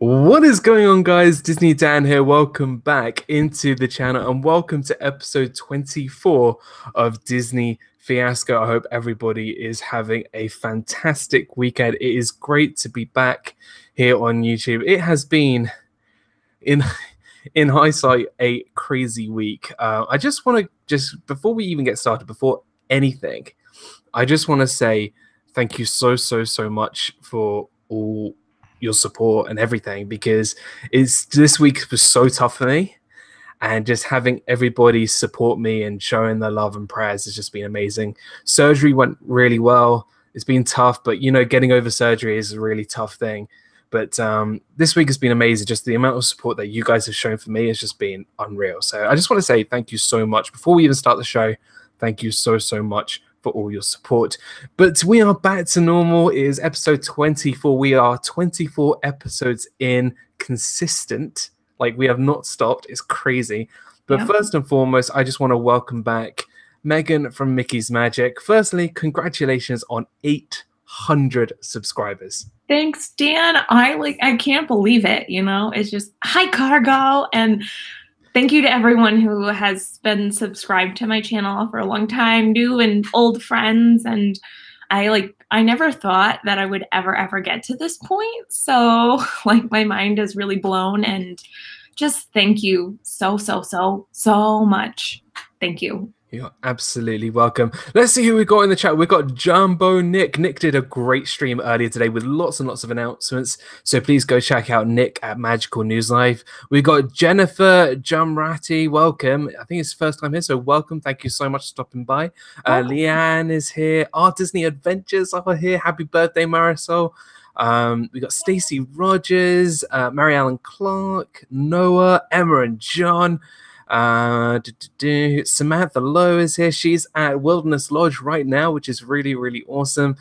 What is going on, guys? Disney Dan here. Welcome back into the channel and welcome to episode 24 of Disney Fiasco. I hope everybody is having a fantastic weekend. It is great to be back here on YouTube. It has been, in hindsight, a crazy week. I just want to, before we even get started, before anything, I just want to say thank you so much for all your support and everything, because this week was so tough for me, and just having everybody support me and showing their love and prayers has just been amazing. Surgery went really well. It's been tough, but getting over surgery is a really tough thing. But this week has been amazing. Just the amount of support that you guys have shown for me has just been unreal. So I just want to say thank you so much. Before we even start the show, thank you so much for all your support. But we are back to normal. It is episode 24. We are 24 episodes in, consistent. Like, we have not stopped. It's crazy. But First and foremost, I just want to welcome back Megan from Mickey's Magic. Firstly, congratulations on 800 subscribers. Thanks, Dan. I can't believe it. It's just hi, Cargo. And thank you to everyone who has been subscribed to my channel for a long time, new and old friends. And I never thought that I would ever get to this point. So my mind is really blown, and just thank you so much. Thank you. You're absolutely welcome. Let's see who we got in the chat. We've got Jumbo Nick. Nick did a great stream earlier today with lots and lots of announcements. So please go check out Nick at Magical News Live. We've got Jennifer Jumrati. Welcome. I think it's first time here, so welcome. Thank you so much for stopping by. Leanne is here. Our Disney Adventures are here. Happy birthday, Marisol. We got Stacey Rogers, Mary Ellen Clark, Noah, Emma and John. Samantha Lowe is here. She's at Wilderness Lodge right now, which is really awesome.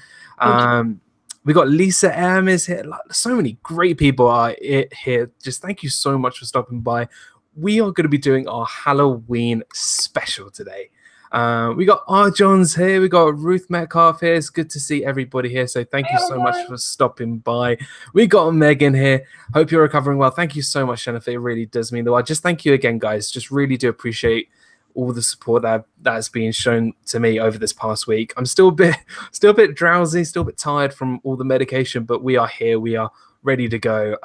We got Lisa M is here. So many great people are here. Just thank you so much for stopping by. We are going to be doing our Halloween special today. We got R. Johns here. We got Ruth Metcalf here. It's good to see everybody here. So thank you so much for stopping by. We got Megan here. Hope you're recovering well. Thank you so much, Jennifer. It really does mean the world. Just thank you again, guys. Just really do appreciate all the support that's been shown to me over this past week. I'm still a bit drowsy, still a bit tired from all the medication, but we are here. We are ready to go.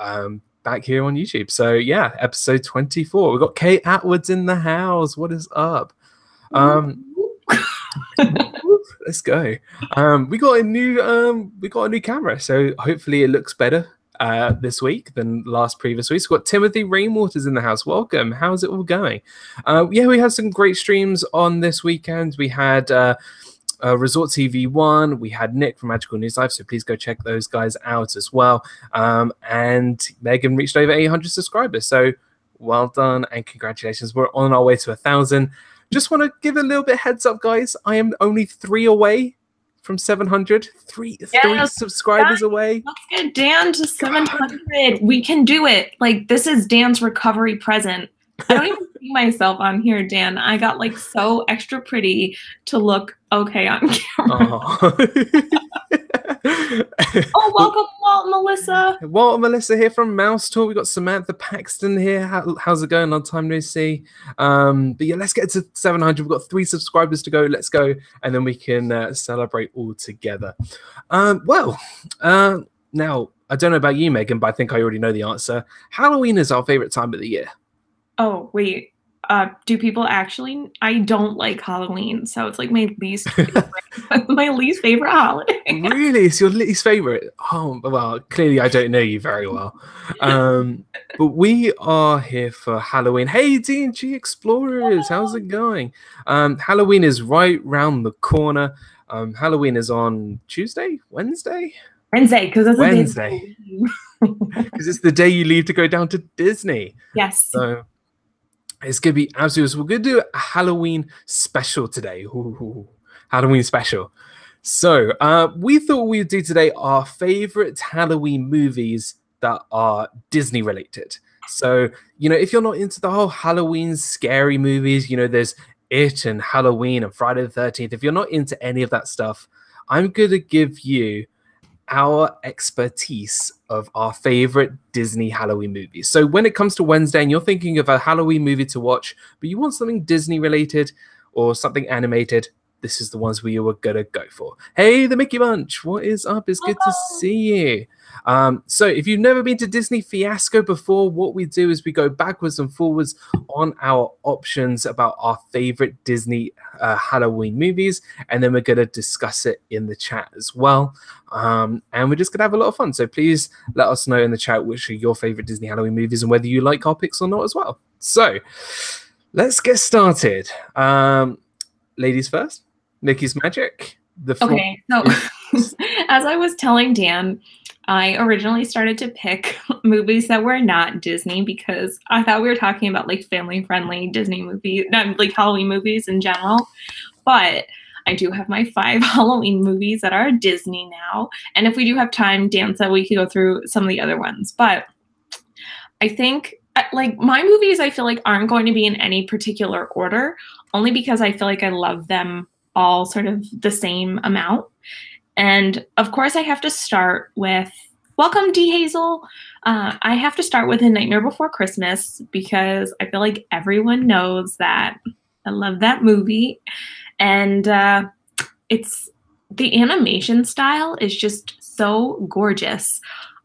Back here on YouTube. So yeah, episode 24. We've got Kate Atwood's in the house. What is up? Let's go. We got a new camera, so hopefully it looks better this week than previous weeks. We've got Timothy Rainwater's in the house. Welcome. How's it all going? We had some great streams on this weekend. We had Resort TV 1. We had Nick from Magical News Live, so please go check those guys out as well. And Megan reached over 800 subscribers, so well done and congratulations. We're on our way to 1,000. Just want to give a little bit heads up, guys. I am only 3 away from 700. Three subscribers away. Let's get Dan to 700. We can do it. This is Dan's recovery present. I don't even see myself on here, Dan. I got so extra pretty to look okay on camera. Oh, welcome, Walt and Melissa. Walt and Melissa here from Mouse Tour. We got Samantha Paxton here. How's it going? Long time no see. But yeah, let's get to 700. We've got 3 subscribers to go. Let's go, and then we can celebrate all together. Now, I don't know about you, Megan, but I think I already know the answer. Halloween is our favorite time of the year. Oh, wait. Do people actually? I don't like Halloween, so it's my least favorite holiday. Really? It's your least favorite? Oh, well, clearly I don't know you very well. But we are here for Halloween. Hey, D&G Explorers, how's it going? Halloween is right round the corner. Halloween is on Tuesday? Wednesday, because it's Wednesday. Because it's the day you leave to go down to Disney. Yes. So it's going to be absolutely awesome. We're going to do a Halloween special today. Ooh, Halloween special. So we thought we'd do today our favorite Halloween movies that are Disney related. So, if you're not into the whole Halloween scary movies, there's It and Halloween and Friday the 13th. If you're not into any of that stuff, I'm going to give you our expertise of our favorite Disney Halloween movies. So when it comes to Wednesday and you're thinking of a Halloween movie to watch, but you want something Disney related or something animated, this is the ones we were gonna go for. Hey, the Mickey Bunch, what is up? It's good to see you. So if you've never been to Disney Fiasco before, what we do is we go backwards and forwards on our options about our favorite Disney Halloween movies, and then we're going to discuss it in the chat as well. And we're just going to have a lot of fun. So please let us know in the chat which are your favorite Disney Halloween movies and whether you like our picks or not as well. So let's get started. Ladies first, Mickey's Magic. Okay, so as I was telling Dan, I originally started to pick movies that were not Disney because I thought we were talking about like family-friendly Disney movies, not like Halloween movies in general. But I do have my 5 Halloween movies that are Disney now. And if we do have time, Dan said we could go through some of the other ones. But I think like my movies, I feel like aren't going to be in any particular order, only because I feel like I love them all sort of the same amount. And of course, I have to start with, welcome D. Hazel. I have to start with A Nightmare Before Christmas because I feel like everyone knows that I love that movie. And it's the animation style is just so gorgeous.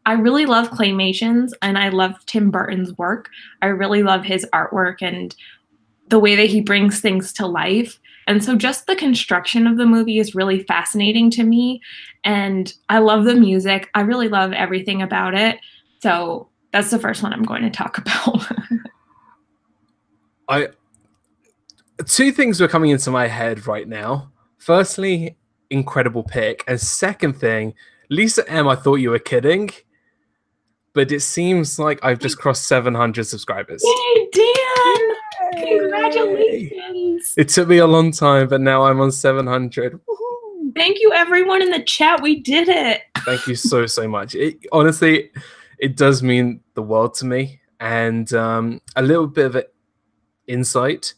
I really love claymations and I love Tim Burton's work. I really love his artwork and the way that he brings things to life. And so just the construction of the movie is really fascinating to me. And I love the music. I really love everything about it. So that's the first one I'm going to talk about. Two things were coming into my head right now. Firstly, incredible pick. And second thing, Lisa M, I thought you were kidding. But it seems like I've just crossed 700 subscribers. Yay, Dan! Congratulations! It took me a long time, but now I'm on 700. Woo-hoo. Thank you, everyone in the chat. We did it. Thank you so much. Honestly, it does mean the world to me. And a little bit of an insight.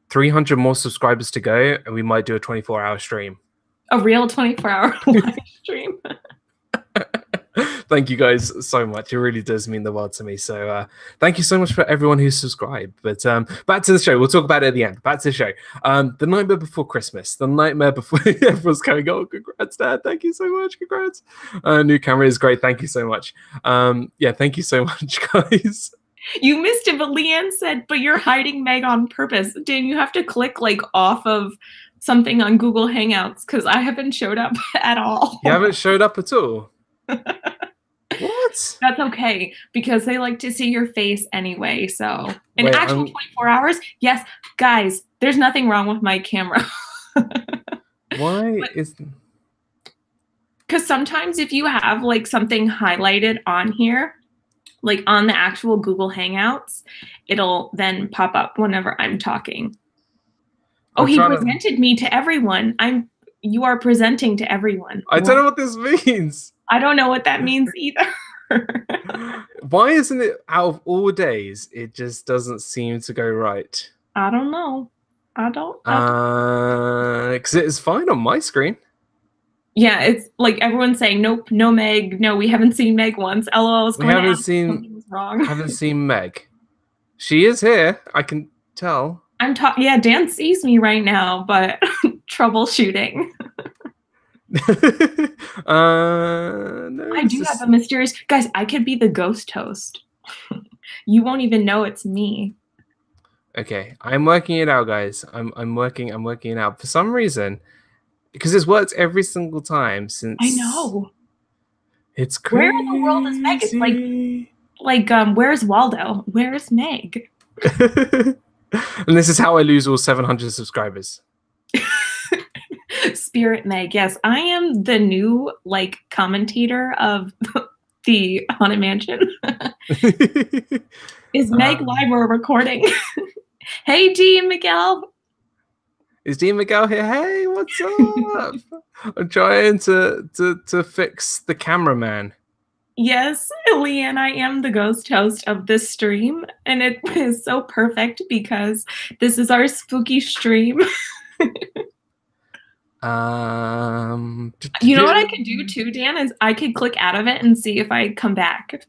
300 more subscribers to go, and we might do a 24-hour stream. A real 24-hour live stream. Thank you guys so much. It really does mean the world to me. So thank you so much for everyone who's subscribed. But back to the show. We'll talk about it at the end. Back to the show. The Nightmare Before Christmas. The Nightmare Before... Everyone's going, oh, congrats, Dad. Thank you so much. Congrats. New camera is great. Thank you so much. Yeah, thank you so much, guys. You missed it, but Leanne said, but you're hiding Meg on purpose. Dan, you have to click like off of something on Google Hangouts because I haven't showed up at all. You haven't showed up at all? What? That's okay because they like to see your face anyway. So in actual 24 hours, yes, guys, there's nothing wrong with my camera. Why is... Because sometimes if you have like something highlighted on here, like on the actual Google Hangouts, it'll then pop up whenever I'm talking. Oh, he presented me to everyone. You are presenting to everyone. I don't know what this means. I don't know what that means either. Why isn't it out of all days? It just doesn't seem to go right. I don't know. I don't. Because it is fine on my screen. Yeah, it's like everyone's saying, nope, no Meg. No, we haven't seen Meg once. LOL is going haven't seen Meg. She is here. I can tell. Yeah, Dan sees me right now, but troubleshooting. No, I do have a mysterious... Guys, I could be the ghost host. You won't even know it's me. Okay, I'm working it out, guys. I'm working it out. For some reason, because it's worked every single time since... I know. It's crazy. Where in the world is Meg? It's like where's Waldo? Where's Meg? And this is how I lose all 700 subscribers. Spirit Meg, yes. I am the new like commentator of the Haunted Mansion. Is Meg live or recording? Hey, D and Miguel. Is D and Miguel here? Hey, what's up? I'm trying to fix the cameraman. Yes, Leanne, I am the ghost host of this stream, and it is so perfect because this is our spooky stream. You know what I could do too, Dan, is I could click out of it and see if I come back.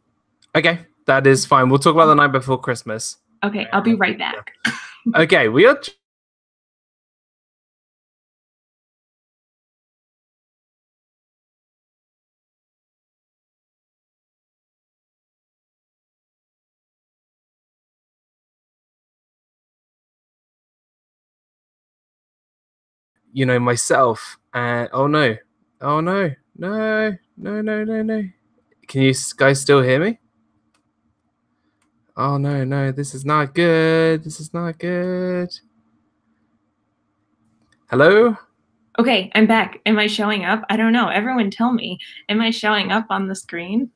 Okay, that is fine. We'll talk about the night before Christmas. Okay, I'll be right back. Okay, we are. You know, myself and oh no. No. Can you guys still hear me? Oh no, this is not good. This is not good. Hello? Okay, I'm back. Am I showing up? I don't know. Everyone tell me. Am I showing up on the screen?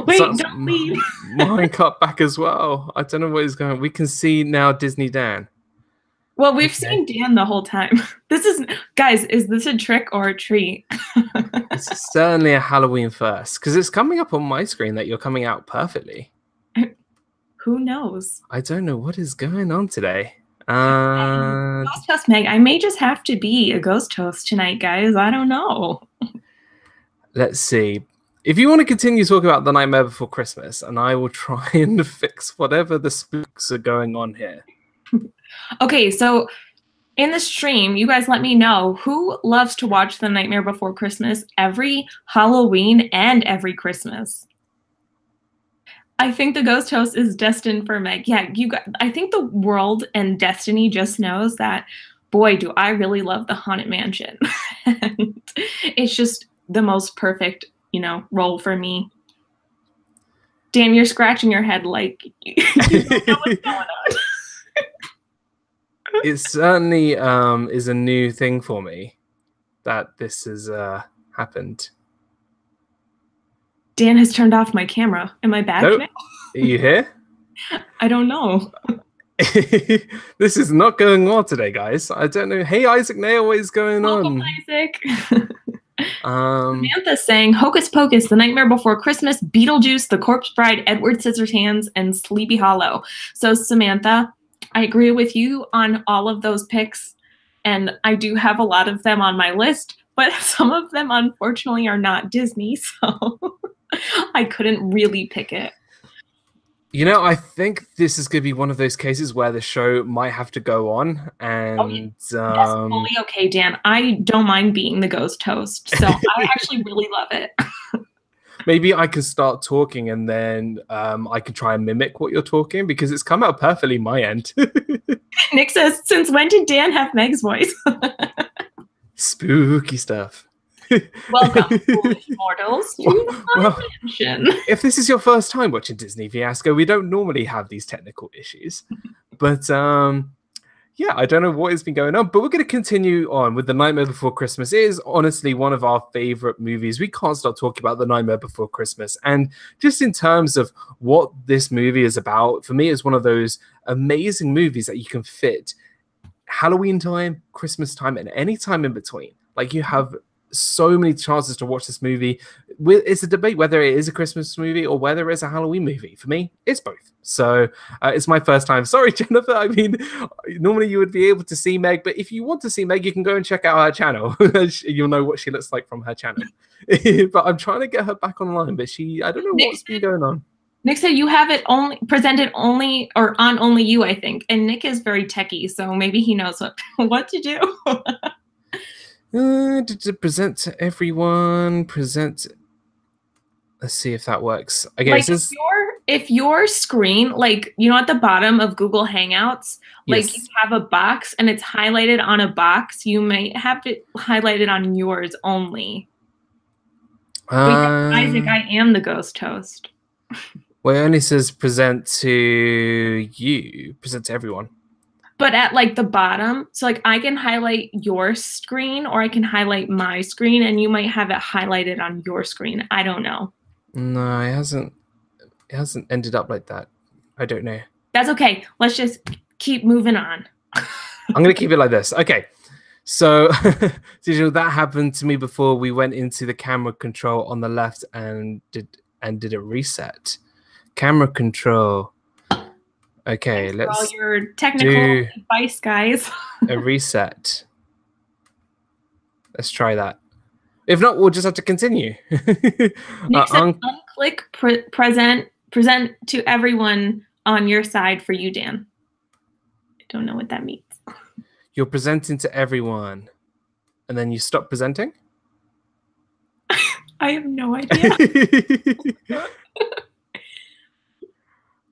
Wait, don't leave. Mine cut back as well. I don't know what is going on. We can see now Disney Dan. Well, we've seen Dan the whole time. Guys, is this a trick or a treat? It's certainly a Halloween first, because it's coming up on my screen that you're coming out perfectly. Who knows? I don't know what is going on today. Ghost host Meg, I may just have to be a ghost host tonight, guys. I don't know. Let's see. If you want to continue talking about The Nightmare Before Christmas, and I will try and fix whatever the spooks are going on here. Okay, so in the stream, you guys let me know who loves to watch The Nightmare Before Christmas every Halloween and every Christmas. I think the ghost host is destined for Meg. Yeah, I think the world and destiny just knows that, boy, do I really love the Haunted Mansion. And it's just the most perfect, role for me. Dan, you're scratching your head like you don't know what's going on. It certainly is a new thing for me that this has happened. Dan has turned off my camera. Am I back now? Are you here? I don't know. This is not going well today, guys. I don't know. Hey, Isaac Nail, what is going on? Isaac. Samantha's saying Hocus Pocus, The Nightmare Before Christmas, Beetlejuice, The Corpse Bride, Edward Scissorhands, and Sleepy Hollow. So, Samantha, I agree with you on all of those picks, and I do have a lot of them on my list, but some of them, unfortunately, are not Disney, so I couldn't really pick it. I think this is going to be one of those cases where the show might have to go on, and that's fully okay, Dan. I don't mind being the ghost host, so I actually really love it. Maybe I can start talking, and then I can try and mimic what you're talking, because it's come out perfectly my end. Nick says, since when did Dan have Meg's voice? Spooky stuff. Welcome, foolish mortals, to the Haunted Mansion. If this is your first time watching Disney Fiasco, we don't normally have these technical issues. But yeah, I don't know what has been going on, but we're going to continue on with The Nightmare Before Christmas. It is honestly one of our favorite movies. We can't stop talking about The Nightmare Before Christmas. And just in terms of what this movie is about, for me, it's one of those amazing movies that you can fit Halloween time, Christmas time, and any time in between. Like, you have so many chances to watch this movie. It's a debate whether it is a Christmas movie or whether it's a Halloween movie. For me, it's both. So it's my first time. Sorry, Jennifer. I mean, normally you would be able to see Meg, but if you want to see Meg, you can go and check out her channel. You'll know what she looks like from her channel. But I'm trying to get her back online, but I don't know what's been going on. Nick said you have it presented only or on only you, I think. And Nick is very techie, so maybe he knows what to do. To present to everyone, let's see if that works. Okay, like if your screen, like, at the bottom of Google Hangouts, like, yes, you have a box and it's highlighted on a box, you may have it highlighted on yours only. Isaac, I am the ghost host. Well, it only says present to everyone. But at like the bottom, so like I can highlight your screen or I can highlight my screen, and you might have it highlighted on your screen. I don't know. No, it hasn't ended up like that. I don't know. That's okay. Let's just keep moving on. I'm gonna keep it like this. Okay. So that happened to me before we went into the camera control on the left and did a reset. Camera control. Okay, let's all your technical advice, guys. A reset. let's try that. If not, we'll just have to continue. Nick said, unclick present to everyone on your side for you, Dan. I don't know what that means. You're presenting to everyone, and then you stop presenting? I have no idea.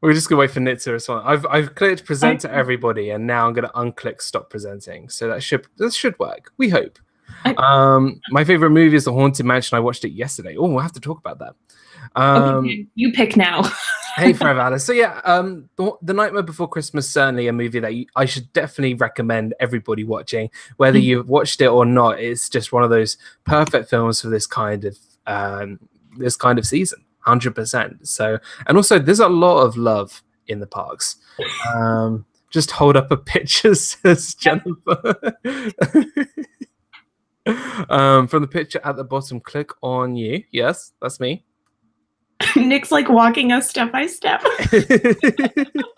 We're just gonna wait for Nit to respond. I've clicked present to everybody, and now I'm gonna unclick stop presenting. So that should work. We hope. My favorite movie is The Haunted Mansion. I watched it yesterday. Oh, we'll have to talk about that. Okay, you pick now. Hey, Forever Alice. So yeah, The Nightmare Before Christmas, certainly a movie that I should definitely recommend everybody watching. Whether you've watched it or not, it's just one of those perfect films for this kind of season. 100%. So, and also there's a lot of love in the parks. Just hold up a picture, says Jennifer. From the picture at the bottom, click on you. Yes, that's me. Nick's like walking us step by step.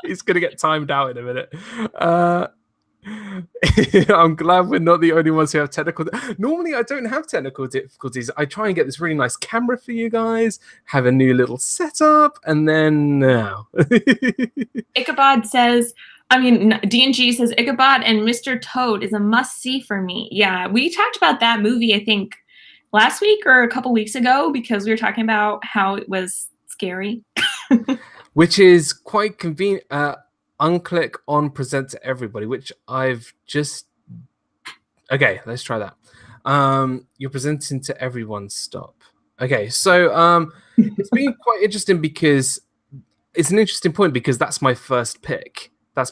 He's gonna get timed out in a minute. I'm glad we're not the only ones who have technical. Normally, I don't have technical difficulties. I try and get this really nice camera for you guys, have a new little setup, and then now. Ichabod says, D&G says Ichabod and Mr. Toad is a must-see for me. Yeah, we talked about that movie, I think, last week or a couple weeks ago, because we were talking about how it was scary. Which is quite convenient. Unclick on present to everybody, which I've just... Okay, let's try that. You're presenting to everyone, stop. Okay, so it's been quite interesting because it's an interesting point because that's my first pick. I'm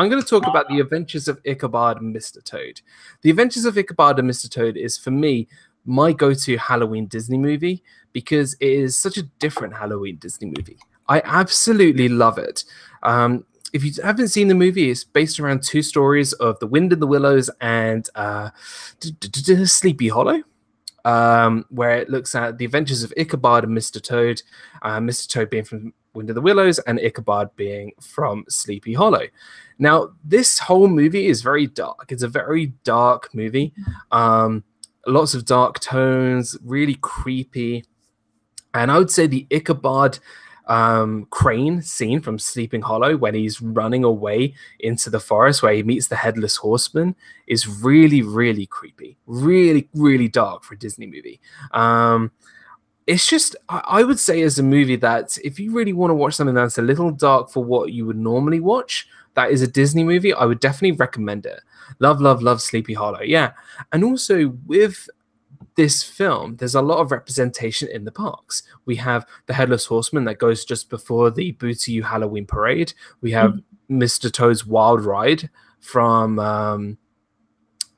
going to talk about The Adventures of Ichabod and Mr. Toad. The Adventures of Ichabod and Mr. Toad is, for me, my go-to Halloween Disney movie because it is such a different Halloween Disney movie. I absolutely love it. If you haven't seen the movie, it's based around two stories of The Wind in the Willows and Sleepy Hollow, where it looks at the adventures of Ichabod and Mr. Toad, Mr. Toad being from Wind of the Willows and Ichabod being from Sleepy Hollow. Now, this whole movie is very dark. It's a very dark movie. Lots of dark tones, really creepy. And I would say the Ichabod crane scene from Sleeping Hollow when he's running away into the forest where he meets the Headless Horseman is really, really creepy. Really, really dark for a Disney movie. It's just, I would say as a movie that if you really want to watch something that's a little dark for what you would normally watch, that is a Disney movie, I would definitely recommend it. Love, love, love Sleepy Hollow. Yeah. And also with this film, there's a lot of representation in the parks. We have the Headless Horseman that goes just before the Boo to You Halloween Parade. We have Mr. Toad's Wild Ride from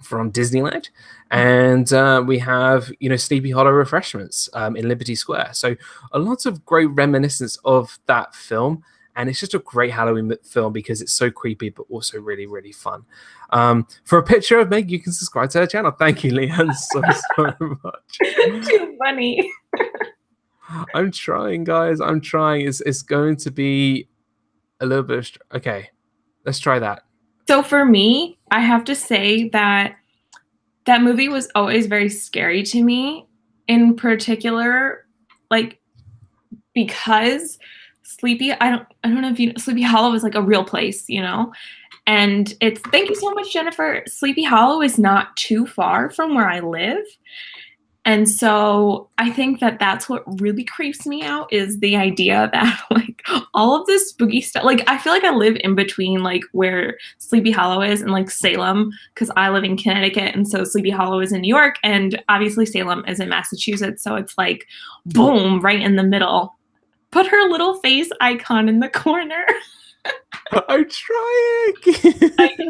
Disneyland, and we have Sleepy Hollow refreshments in Liberty Square. So a lot of great reminiscence of that film. And it's just a great Halloween film because it's so creepy, but also really, really fun. For a picture of Meg, you can subscribe to her channel. Thank you, Leanne, so much. Too funny. I'm trying, guys. I'm trying. It's going to be a little bit... Okay, let's try that. So for me, I have to say that that movie was always very scary to me. In particular, because... I don't know if you know, Sleepy Hollow is like a real place, and it's, thank you so much, Jennifer. Sleepy Hollow is not too far from where I live. And so I think that that's what really creeps me out is the idea that all of this spooky stuff, I feel like I live in between where Sleepy Hollow is and Salem, because I live in Connecticut. And so Sleepy Hollow is in New York and obviously Salem is in Massachusetts. So it's boom, right in the middle. Put her little face icon in the corner. I'm trying.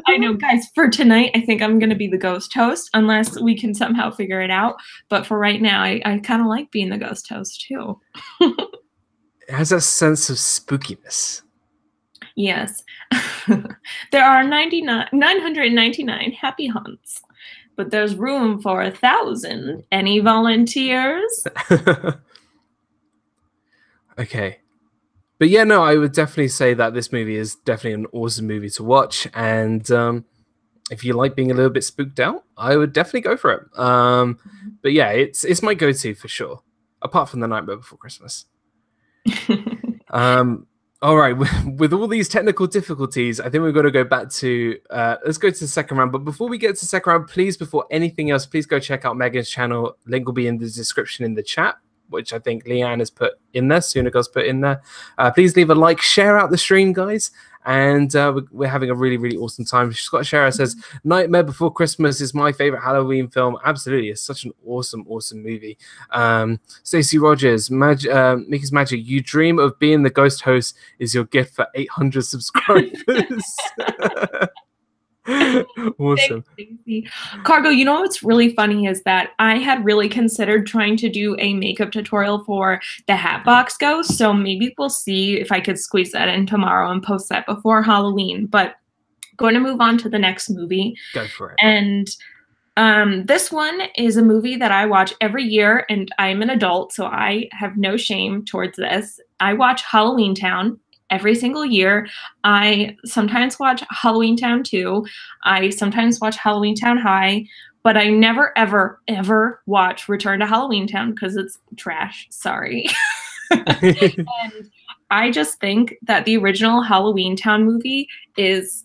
I know, guys, for tonight, I think I'm going to be the ghost host, unless we can somehow figure it out. But for right now, I kind of like being the ghost host, too. It has a sense of spookiness. Yes. There are 999 happy hunts, but there's room for 1,000. Any volunteers? Okay. But I would definitely say that this movie is definitely an awesome movie to watch. And if you like being a little bit spooked out, I would definitely go for it. But yeah, it's my go-to for sure, apart from The Nightmare Before Christmas. All right, with all these technical difficulties, I think we've got to go back to, let's go to the second round. But before we get to the second round, please, before anything else, please go check out Megan's channel. Link will be in the description in the chat, which I think Leanne has put in there, Sunagos put in there. Please leave a like, share out the stream, guys. And we're having a really, really awesome time. Scott Scherer says, Nightmare Before Christmas is my favorite Halloween film. Absolutely. It's such an awesome, awesome movie. Stacey Rogers, Mickey's Magic, you dream of being the ghost host is your gift for 800 subscribers. Awesome. Cargo, you know what's really funny is that I had really considered trying to do a makeup tutorial for the Hatbox Ghost, so maybe we'll see if I could squeeze that in tomorrow and post that before Halloween. But going to move on to the next movie. Go for it. And this one is a movie that I watch every year, and I'm an adult, so I have no shame towards this. I watch Halloweentown every single year. I sometimes watch Halloweentown 2. I sometimes watch Halloweentown High, but I never, ever, ever watch Return to Halloweentown because it's trash. Sorry. And I just think that the original Halloweentown movie it's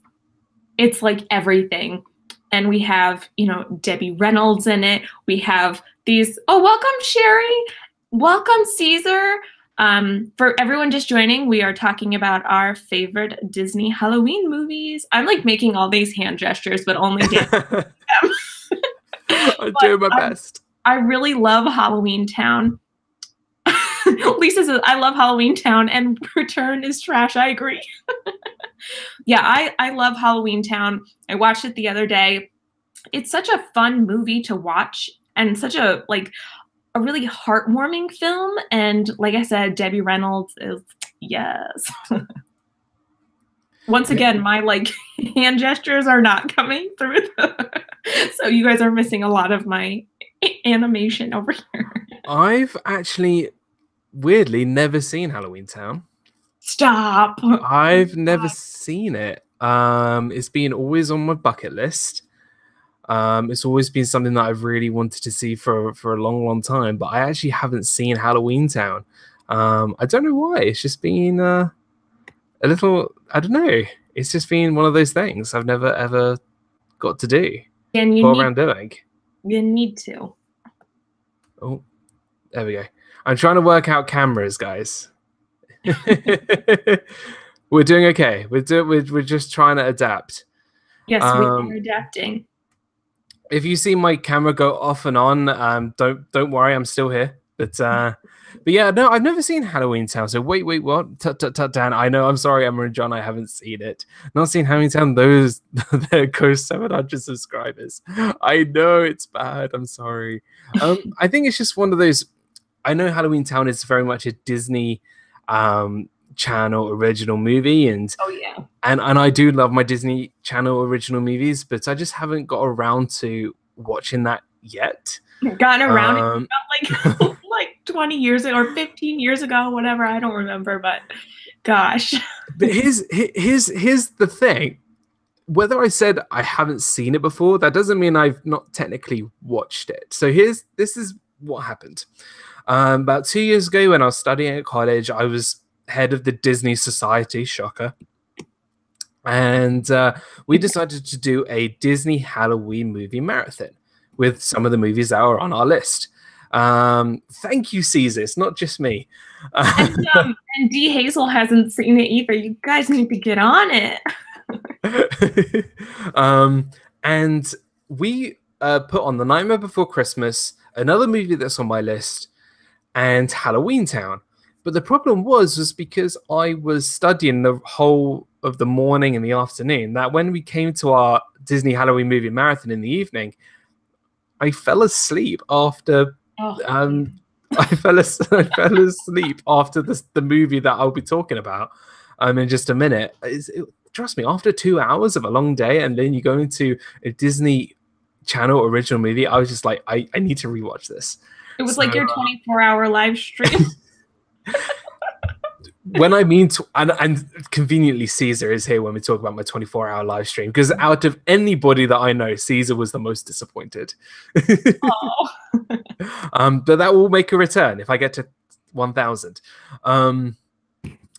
like everything. And we have, you know, Debbie Reynolds in it. We have these, oh, welcome, Sherry. Welcome, Caesar. For everyone just joining, we are talking about our favorite Disney Halloween movies. I'm like making all these hand gestures, but only dancing. I'm doing my best. I really love Halloweentown. Lisa says, I love Halloweentown, and Return is trash. I agree. Yeah, I love Halloweentown. I watched it the other day. It's such a fun movie to watch, and such a really heartwarming film. And like I said, Debbie Reynolds is, yes. Once again, my hand gestures are not coming through. So you guys are missing a lot of my animation over here. I've actually weirdly never seen Halloweentown. Stop. I've never seen it. It's been always on my bucket list. It's always been something that I've really wanted to see for a long, long time, but I actually haven't seen Halloweentown. I don't know why. It's just been a little, I don't know. It's just been one of those things I've never, ever got to do. And you go around doing. You need to. Oh, there we go. I'm trying to work out cameras, guys. We're doing okay. We're just trying to adapt. Yes, we are adapting. If you see my camera go off and on, don't worry, I'm still here. But yeah, no, I've never seen Halloweentown. So wait, what? Dan, I know. I'm sorry, Emma and John, I haven't seen it. Not seen Halloweentown. Those there goes 700 subscribers. I know it's bad. I'm sorry. I think it's just one of those. I know Halloweentown is very much a Disney Channel original movie, and oh yeah, and I do love my Disney Channel original movies, but I just haven't got around to watching that yet. Gotten around it like 20 years ago or 15 years ago, whatever. I don't remember, but gosh. But here's the thing. Whether I said I haven't seen it before, that doesn't mean I've not technically watched it. So this is what happened. About 2 years ago, when I was studying at college, I was head of the Disney Society, shocker. And we decided to do a Disney Halloween movie marathon with some of the movies that are on our list. Thank you, Caesar. It's not just me. And D. Hazel hasn't seen it either. You guys need to get on it. And we put on The Nightmare Before Christmas, another movie that's on my list, and Halloweentown. But the problem was because I was studying the whole of the morning and the afternoon, that when we came to our Disney Halloween movie marathon in the evening, I fell asleep after I fell asleep after the movie that I'll be talking about in just a minute. Trust me, after 2 hours of a long day, and then you go into a Disney Channel original movie, I was just like, I need to rewatch this. It was like your 24-hour live stream. when I mean, and conveniently Caesar is here when we talk about my 24-hour live stream, because out of anybody that I know, Caesar was the most disappointed. Oh. But that will make a return if I get to 1,000.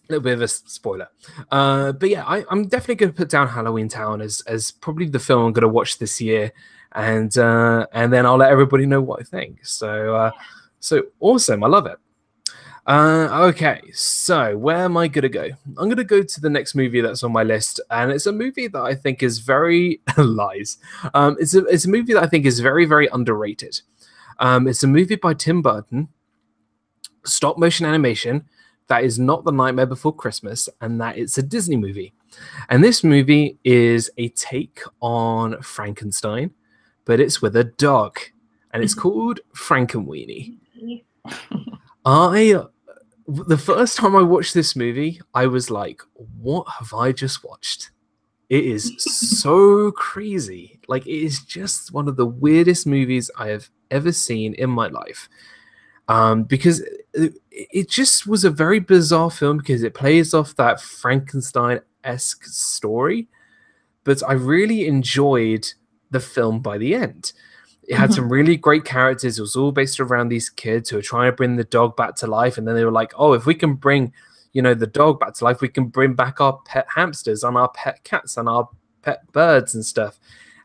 Little bit of a spoiler, but yeah, I'm definitely going to put down Halloweentown as probably the film I'm going to watch this year, and then I'll let everybody know what I think. So awesome, I love it. Okay, so where am I going to go? I'm going to go to the next movie that's on my list, and it's a movie that I think is very lies. It's a movie that I think is very, very underrated. It's a movie by Tim Burton, stop motion animation. That is not The Nightmare Before Christmas, and that it's a Disney movie. And this movie is a take on Frankenstein, but it's with a dog, and it's called Frankenweenie. The first time I watched this movie, I was like, what have I just watched? It is so crazy. Like, it is just one of the weirdest movies I have ever seen in my life. Because it just was a very bizarre film, because it plays off that Frankenstein-esque story, but I really enjoyed the film by the end. It had some really great characters. It was all based around these kids who are trying to bring the dog back to life, and then they were like, oh, if we can bring, the dog back to life, we can bring back our pet hamsters and our pet cats and our pet birds and stuff.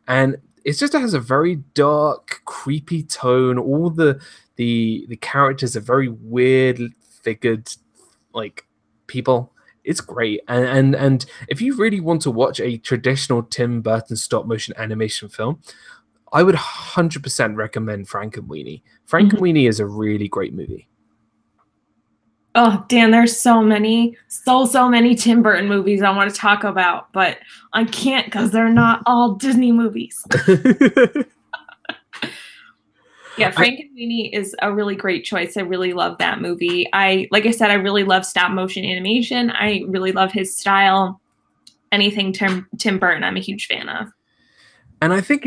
And it just has a very dark, creepy tone. All the characters are very weird figured, like, people. It's great. And if you really want to watch a traditional Tim Burton stop motion animation film, I would 100% recommend Frankenweenie. Frankenweenie is a really great movie. Oh, Dan, there's so many Tim Burton movies I want to talk about, but I can't because they're not all Disney movies. Yeah, Frankenweenie is a really great choice. I really love that movie. Like I said, I really love stop motion animation. I really love his style. Anything Tim Burton, I'm a huge fan of. And I think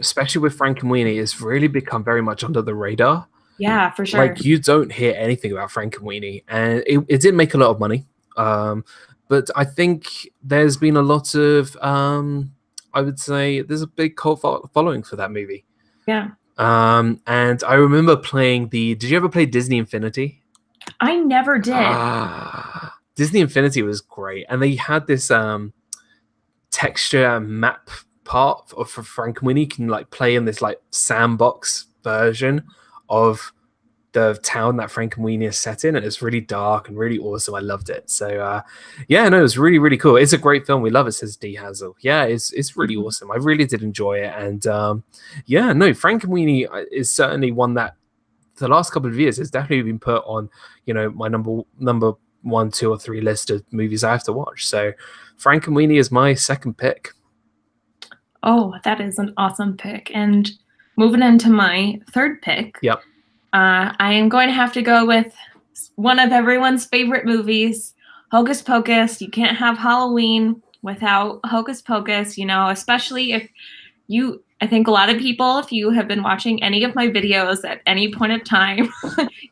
especially with Frankenweenie, it's really become very much under the radar. Yeah, for sure. Like, you don't hear anything about Frankenweenie, and it didn't make a lot of money. But I think there's been a lot of, I would say, there's a big cult following for that movie. Yeah. And I remember playing did you ever play Disney Infinity? I never did. Disney Infinity was great. And they had this texture map part for Frankenweenie. You can like play in this like sandbox version of the town that Frankenweenie is set in, and it's really dark and really awesome. I loved it. So yeah, no, it was really, really cool. It's a great film. We love it, says D Hazel. Yeah, it's really awesome. I really did enjoy it. And yeah, no, Frankenweenie is certainly one that the last couple of years has definitely been put on, my number 1, 2, or 3 list of movies I have to watch. So Frankenweenie is my second pick. Oh, that is an awesome pick. And moving into my third pick. Yep. I am going to have to go with one of everyone's favorite movies, Hocus Pocus. You can't have Halloween without Hocus Pocus, especially if I think a lot of people, if you have been watching any of my videos at any point of time,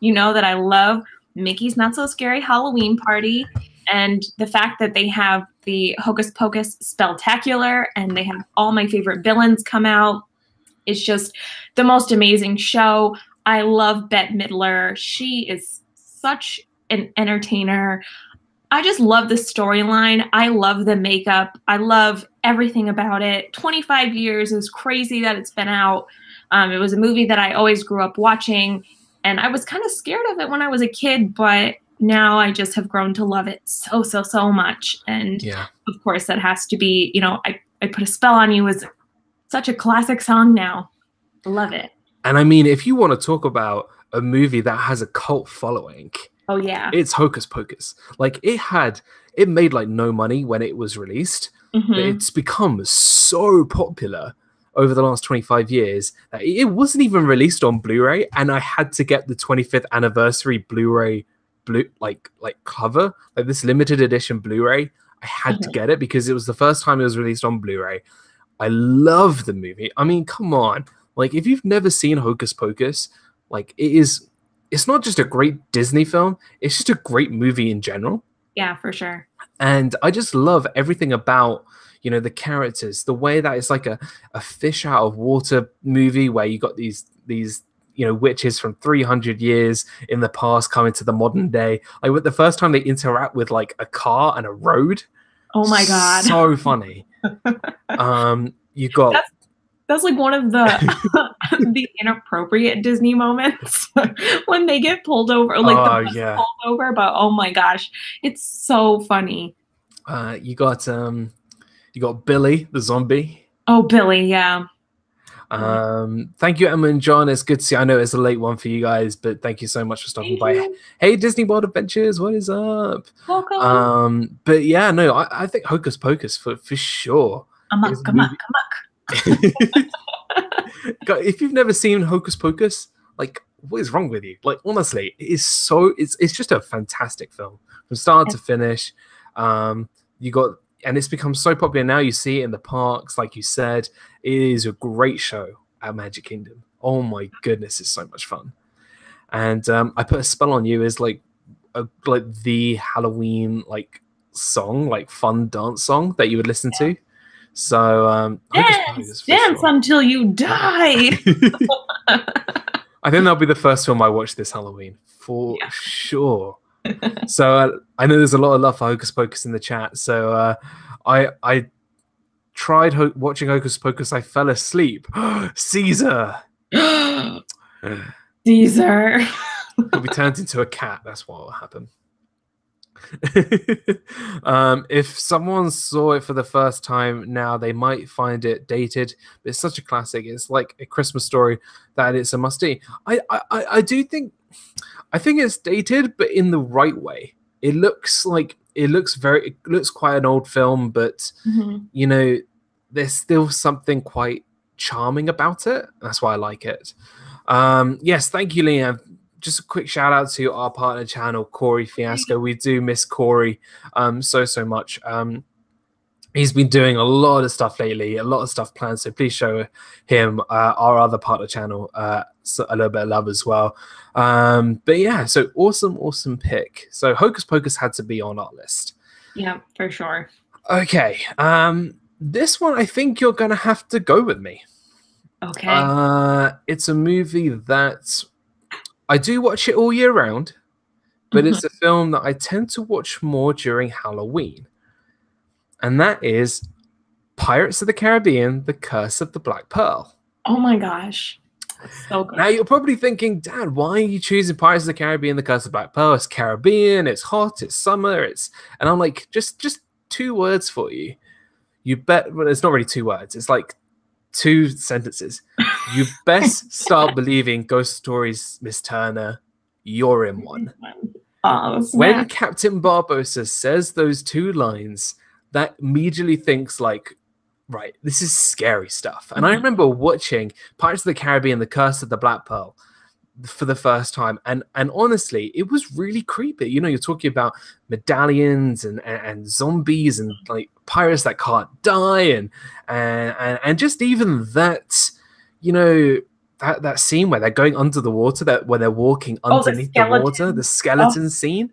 you know that I love Mickey's Not So Scary Halloween Party, and the fact that they have the Hocus Pocus Spelltacular and they have all my favorite villains come out. It's just the most amazing show. I love Bette Midler. She is such an entertainer. I just love the storyline. I love the makeup. I love everything about it. 25 years is crazy that it's been out. It was a movie that I always grew up watching, and I was kind of scared of it when I was a kid, but now I just have grown to love it so, so, so much. And yeah, of course, that has to be, I Put a Spell on You is such a classic song now. Love it. And I mean, if you want to talk about a movie that has a cult following, oh yeah, it's Hocus Pocus. Like, it made like no money when it was released, but it's become so popular over the last 25 years that it wasn't even released on Blu-ray, and I had to get the 25th anniversary Blu-ray like cover, like this limited edition Blu-ray. I had to get it because it was the first time it was released on Blu-ray. I love the movie. I mean, come on. Like, if you've never seen Hocus Pocus, like, it's not just a great Disney film, it's just a great movie in general. Yeah, for sure. And I just love everything about, you know, the characters, the way that it's like a fish out of water movie where you got these you know, witches from 300 years in the past coming to the modern day. Like with the first time they interact with like a car and a road. Oh my God. So funny. You got that's like one of the the inappropriate Disney moments when they get pulled over, like the bus pulled over, but oh my gosh, it's so funny. You got Billy the zombie. Oh, Billy, yeah. Thank you, Emma and John. It's good to see. I know it's a late one for you guys, but thank you so much for stopping by. Hey, Disney World Adventures, what is up? Welcome. But yeah, no, I think Hocus Pocus for sure. Come on. If you've never seen Hocus Pocus, like, what is wrong with you? Like, honestly, it's just a fantastic film from start to finish. You got, and it's become so popular now. You see it in the parks, like you said. It is a great show at Magic Kingdom. Oh my goodness, it's so much fun. And I Put a Spell on You is like the Halloween like song, like fun dance song that you would listen to. So dance until you die. I think that'll be the first film I watch this Halloween for sure. So I know there's a lot of love for Hocus Pocus in the chat. So I tried watching Hocus Pocus. I fell asleep. Caesar. Caesar. He'll be turned into a cat. That's what will happen. If someone saw it for the first time now, they might find it dated, but it's such a classic. It's like A Christmas Story that it's a must-see. I do think it's dated, but in the right way. It looks quite an old film, but you know, there's still something quite charming about it. That's why I like it. Yes, thank you, Liam. Just a quick shout out to our partner channel, Corey Fiasco. We do miss Corey so much. He's been doing a lot of stuff lately, a lot of stuff planned. So please show him our other partner channel a little bit of love as well. But yeah, so awesome pick. So Hocus Pocus had to be on our list. Yeah, for sure. Okay, this one I think you're gonna have to go with me. Okay. It's a movie that I do watch it all year round, but it's a film that I tend to watch more during Halloween. And that is Pirates of the Caribbean, The Curse of the Black Pearl. Oh my gosh. So good. Now you're probably thinking, Dad, why are you choosing Pirates of the Caribbean, The Curse of the Black Pearl? It's Caribbean, it's hot, it's summer, and I'm like, just 2 words for you. You bet, well, it's not really 2 words, it's like 2 sentences. You best start believing ghost stories, Miss Turner. You're in one. When Captain Barbossa says those 2 lines, that immediately thinks like, right, this is scary stuff. And I remember watching Pirates of the Caribbean, The Curse of the Black Pearl for the first time, and honestly, it was really creepy. You know, you're talking about medallions and zombies and like pirates that can't die, and just even that, you know, that scene where they're going under the water, where they're walking underneath the water, the skeleton scene,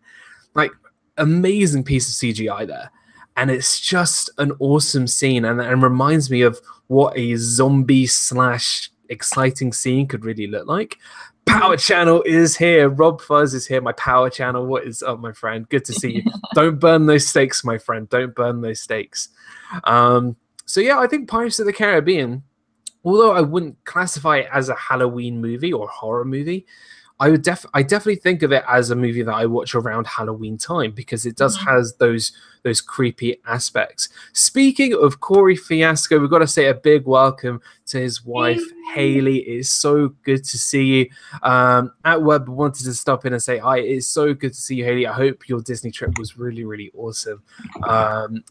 like amazing piece of CGI there. And it's just an awesome scene, and reminds me of what a zombie / exciting scene could really look like. Power Channel is here. Rob Fuzz is here. My Power Channel. What is up, my friend? Good to see you. Don't burn those steaks, my friend. Don't burn those steaks. So yeah, I think Pirates of the Caribbean, although I wouldn't classify it as a Halloween movie or horror movie, I definitely think of it as a movie that I watch around Halloween time, because it does has those creepy aspects. Speaking of Corey Fiasco, we've got to say a big welcome to his wife, Haley. It is so good to see you. At work, wanted to stop in and say hi. It is so good to see you, Haley. I hope your Disney trip was really, really awesome.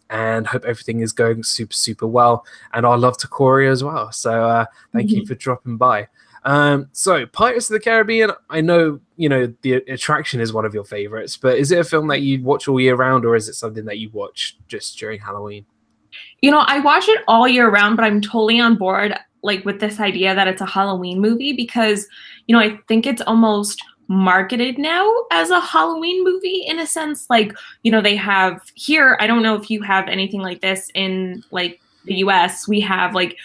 And hope everything is going super well. And our love to Corey as well. So thank you for dropping by. So Pirates of the Caribbean, I know, you know, the attraction is one of your favorites, but is it a film that you watch all year round, or is it something that you watch just during Halloween? You know, I watch it all year round, but I'm totally on board like with this idea that it's a Halloween movie, because, you know, I think it's almost marketed now as a Halloween movie in a sense. Like, you know, they have here, I don't know if you have anything like this in like the US, we have like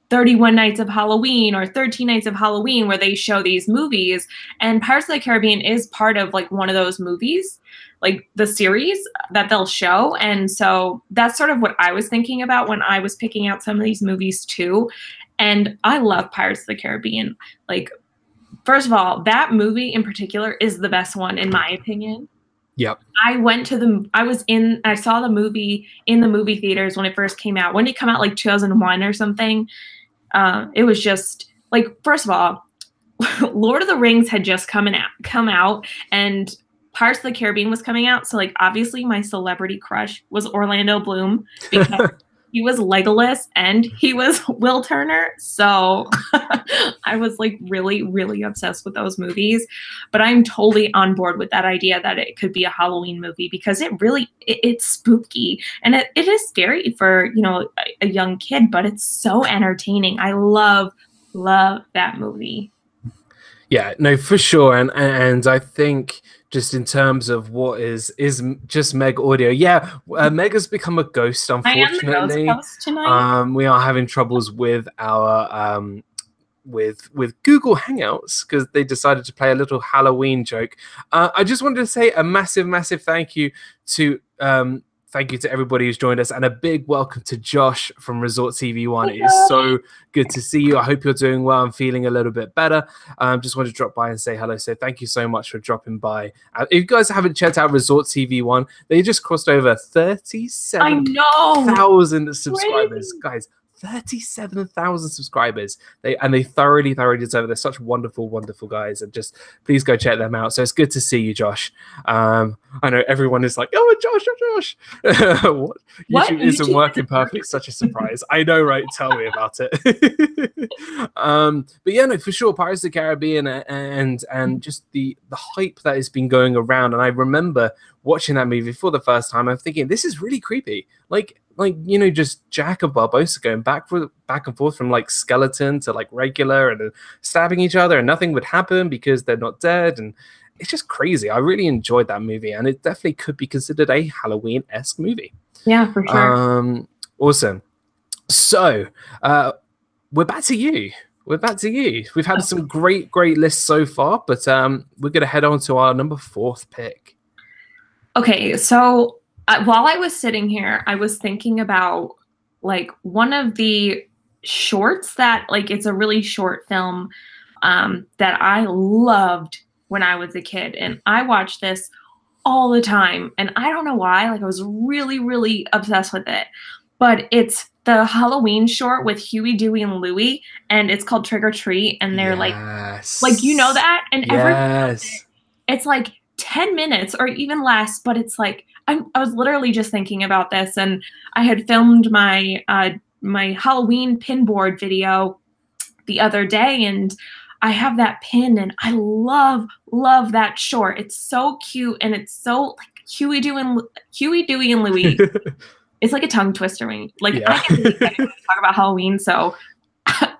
31 Nights of Halloween or 13 Nights of Halloween where they show these movies, and Pirates of the Caribbean is part of like one of those movies, like the series that they'll show. And so that's sort of what I was thinking about when I was picking out some of these movies too. And I love Pirates of the Caribbean. Like, first of all, that movie in particular is the best one in my opinion. Yep. I saw the movie in the movie theaters when it first came out. When did it come out? Like 2001 or something. It was just like, first of all, Lord of the Rings had just come out, and Pirates of the Caribbean was coming out. So like, obviously my celebrity crush was Orlando Bloom because he was Legolas and he was Will Turner. So I was like really, really obsessed with those movies. But I'm totally on board with that idea that it could be a Halloween movie because it's spooky and it is scary for, you know, a young kid, but it's so entertaining. I love that movie. Yeah, no, for sure. And I think just in terms of what is just Meg Audio. Yeah, Meg has become a ghost, unfortunately. I am the ghost tonight. We are having troubles with our with Google Hangouts because they decided to play a little Halloween joke. I just wanted to say a massive thank you to everybody who's joined us, and a big welcome to Josh from Resort TV1. It is so good to see you. I hope you're doing well and feeling a little bit better. Just wanted to drop by and say hello. So thank you so much for dropping by. If you guys haven't checked out Resort TV1, they just crossed over 37,000 subscribers. Guys, 37,000 subscribers. They thoroughly deserve it. They're such wonderful guys, and just please go check them out. So it's good to see you, Josh. I know everyone is like, oh, Josh. What? YouTube isn't working perfectly. Such a surprise. I know, right? Tell me about it. But yeah, no, for sure, Pirates of the Caribbean and just the hype that has been going around. And I remember watching that movie for the first time. I'm thinking, this is really creepy. Like, you know, just Jack and Barbossa going back and forth from like skeleton to like regular and stabbing each other, and nothing would happen because they're not dead. And it's just crazy. I really enjoyed that movie, and it definitely could be considered a Halloween-esque movie. Yeah, for sure. Awesome. So we're back to you. We've had some great lists so far, but we're going to head on to our number 4th pick. Okay, so while I was sitting here, I was thinking about like one of the shorts that like, it's a really short film that I loved when I was a kid, and I watched this all the time, and I don't know why. Like, I was really obsessed with it, but it's the Halloween short with Huey, Dewey, and Louie, and it's called Trick or Treat, and they're like you know that, and it's like 10 minutes or even less, but it's like I was literally just thinking about this, and I had filmed my my Halloween pin board video the other day, and I have that pin, and I love that short. It's so cute, and it's so like Huey, Dewey, and Louie. It's like a tongue twister. Like, yeah. I get really excited when I talk about Halloween, so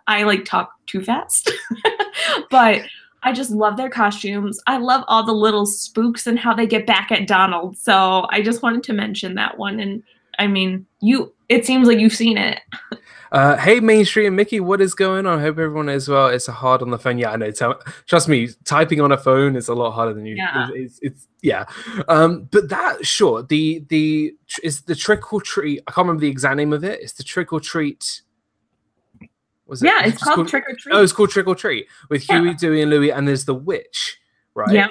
I like talk too fast. But I just love their costumes. I love all the little spooks and how they get back at Donald. So I just wanted to mention that one. And I mean, it seems like you've seen it. Hey, Mainstream Mickey, what is going on? I hope everyone is well. It's hard on the phone. Yeah, I know. Trust me, typing on a phone is a lot harder than you. Yeah. It's yeah. But that sure, it's the Trick or Treat. I can't remember the exact name of it. It's the Trick or Treat. Was it? Yeah, it's called Trick or Treat. Oh, it's called Trick or Treat with Huey, Dewey, and Louie, and there's the witch, right? Yeah.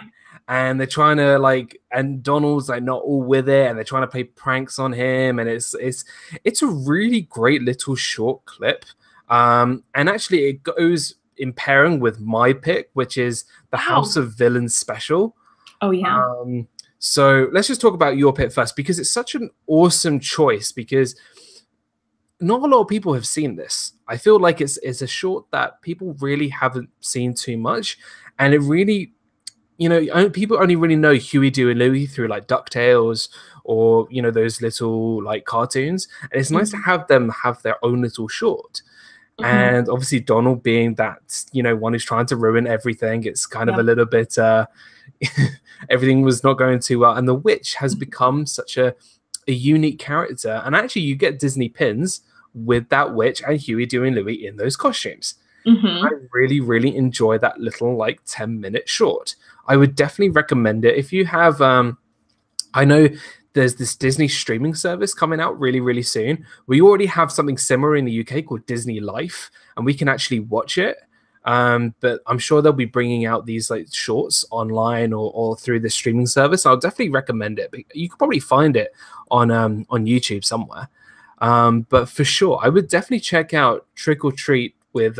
And they're trying to and Donald's like not all with it, and they're trying to play pranks on him, and it's a really great little short clip. And actually, it goes in pairing with my pick, which is the House of Villains special. Oh yeah. So let's just talk about your pick first, because it's such an awesome choice, because not a lot of people have seen this. I feel like it's a short that people really haven't seen too much, and it really, you know, people only really know Huey, Dewey, and Louie through like DuckTales or, you know, those little like cartoons, and it's nice to have them have their own little short. Mhm. And obviously Donald being that, one who's trying to ruin everything. It's kind of a Yep. little bit everything was not going too well. And the witch has become such a unique character. And actually you get Disney pins with that witch and Huey, Dewey, and Louie in those costumes. I Mhm. really, really enjoy that little like 10-minute short. I would definitely recommend it if you have I know there's this Disney streaming service coming out really, really soon. We already have something similar in the UK called Disney Life, and we can actually watch it. But I'm sure they'll be bringing out these like shorts online or through the streaming service. I'll definitely recommend it. You could probably find it on YouTube somewhere. But for sure, I would definitely check out Trick or Treat with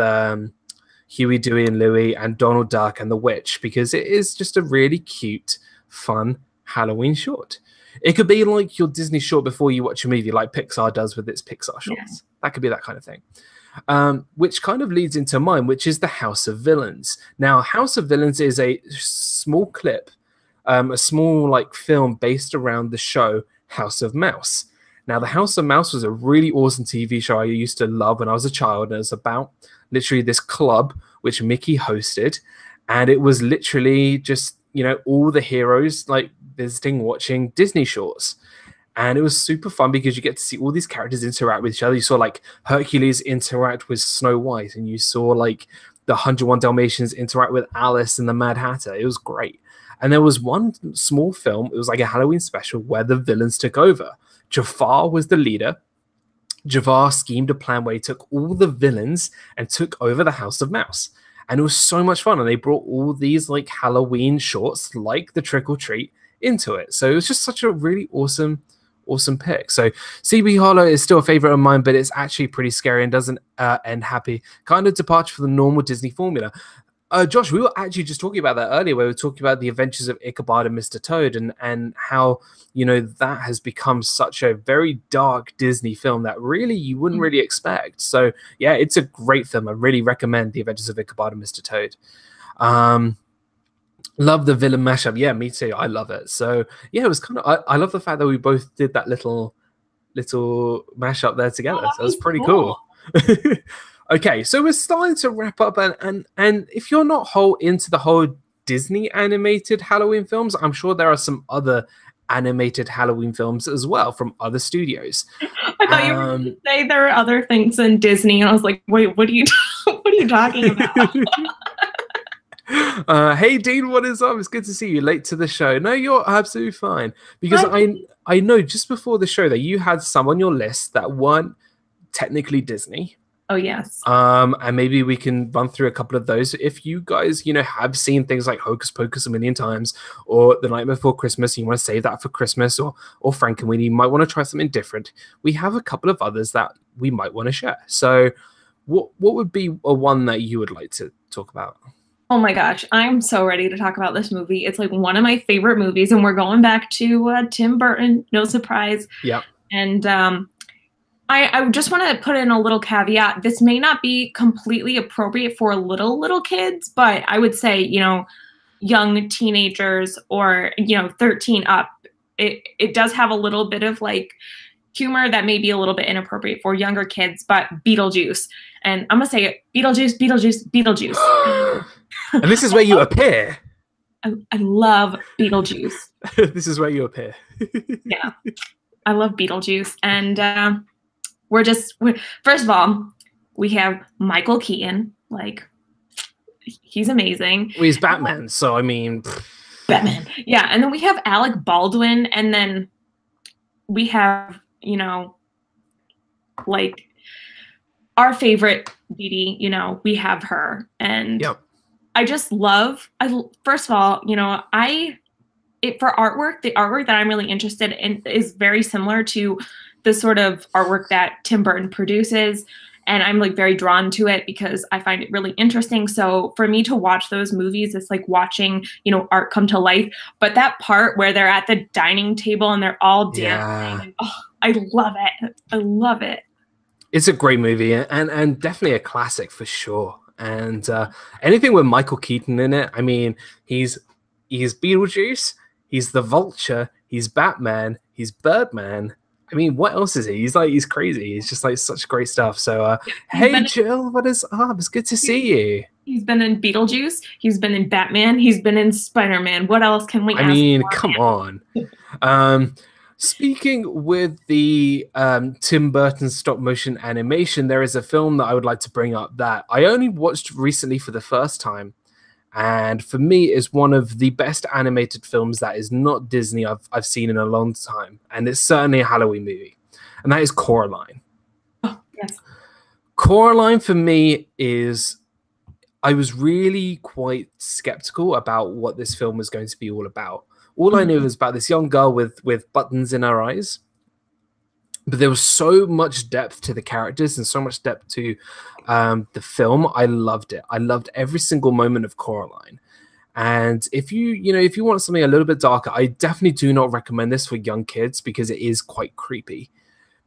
Huey, Dewey, and Louie, and Donald Duck and the Witch, because it is just a really cute, fun Halloween short. It could be like your Disney short before you watch a movie, like Pixar does with its Pixar shorts. Yeah. That could be that kind of thing. Which kind of leads into mine, which is the House of Villains. Now, House of Villains is a small clip, a small like film based around the show House of Mouse. Now, the House of Mouse was a really awesome TV show I used to love when I was a child. And it was about literally this club which Mickey hosted, and it was literally just all the heroes like visiting, watching Disney shorts. And it was super fun because you get to see all these characters interact with each other. You saw like Hercules interact with Snow White, and you saw like the 101 Dalmatians interact with Alice and the Mad Hatter. It was great. And there was one small film, it was like a Halloween special where the villains took over. Jafar was the leader. Jafar schemed a plan where he took all the villains and took over the House of Mouse. And it was so much fun. And they brought all these like Halloween shorts, like the Trick or Treat, into it. So it was just such a really awesome pick. So CB Hollow is still a favorite of mine, but it's actually pretty scary and doesn't end happy. Kind of departure for the normal Disney formula. Josh, we were actually just talking about that earlier, where we were talking about the adventures of Ichabod and Mr. Toad, and how that has become such a very dark Disney film that really you wouldn't really expect. So yeah, it's a great film. I really recommend The Adventures of Ichabod and Mr. Toad. Love the villain mashup. Yeah, me too. I love it. So yeah, it was kind of. I love the fact that we both did that little mashup there together. So it was pretty cool. Okay, so we're starting to wrap up, and if you're not into the whole Disney animated Halloween films, I'm sure there are some other animated Halloween films as well from other studios. I thought you were going to say there are other things in Disney, and I was like, wait, what are you talking about? Hey Dean, what is up? It's good to see you late to the show. No, you're absolutely fine, because I know just before the show that you had some on your list that weren't technically Disney. Oh yes. And maybe we can run through a couple of those. If you guys, have seen things like Hocus Pocus a million times, or The Night Before Christmas, you want to save that for Christmas, or Frankenweenie, you might want to try something different. We have a couple of others that we might want to share. So what would be a one that you would like to talk about? Oh my gosh, I'm so ready to talk about this movie. It's like one of my favorite movies, and we're going back to Tim Burton, no surprise. Yeah. And I just want to put in a little caveat. This may not be completely appropriate for little kids, but I would say, young teenagers or, 13 up. It does have a little bit of like humor that may be a little bit inappropriate for younger kids, but Beetlejuice. And I'm going to say it, Beetlejuice, Beetlejuice, Beetlejuice. And this is where you appear. I love Beetlejuice. This is where you appear. Yeah. I love Beetlejuice. And first of all, we have Michael Keaton. Like, he's amazing. Well, he's Batman, so I mean... Batman. Yeah, and then we have Alec Baldwin, and then we have, like, our favorite Dee Dee, we have her. And yep. I just love, first of all, for artwork, the artwork that I'm really interested in is very similar to the sort of artwork that Tim Burton produces. And I'm like very drawn to it because I find it really interesting. So for me to watch those movies, it's like watching, art come to life. But that part where they're at the dining table and they're all dancing, I love it. I love it. It's a great movie and definitely a classic for sure. And anything with Michael Keaton in it, I mean, he's Beetlejuice, he's the Vulture, he's Batman, he's Birdman. I mean, what else is he? He's crazy. He's just like such great stuff. So, He's hey, Jill, what is up? It's good to see you. He's been in Beetlejuice. He's been in Batman. He's been in Spider-Man. What else can we I ask mean, for, come man? on. Speaking with the Tim Burton stop motion animation, there is a film that I would like to bring up that I only watched recently for the first time. And for me, is one of the best animated films that is not Disney I've seen in a long time. And it's certainly a Halloween movie. And that is Coraline. Oh, yes. Coraline for me is... I was really quite skeptical about what this film was going to be all about. All I knew was about this young girl with buttons in her eyes. But there was so much depth to the characters and so much depth to the film. I loved it. I loved every single moment of Coraline. And if you want something a little bit darker, I definitely do not recommend this for young kids because it is quite creepy.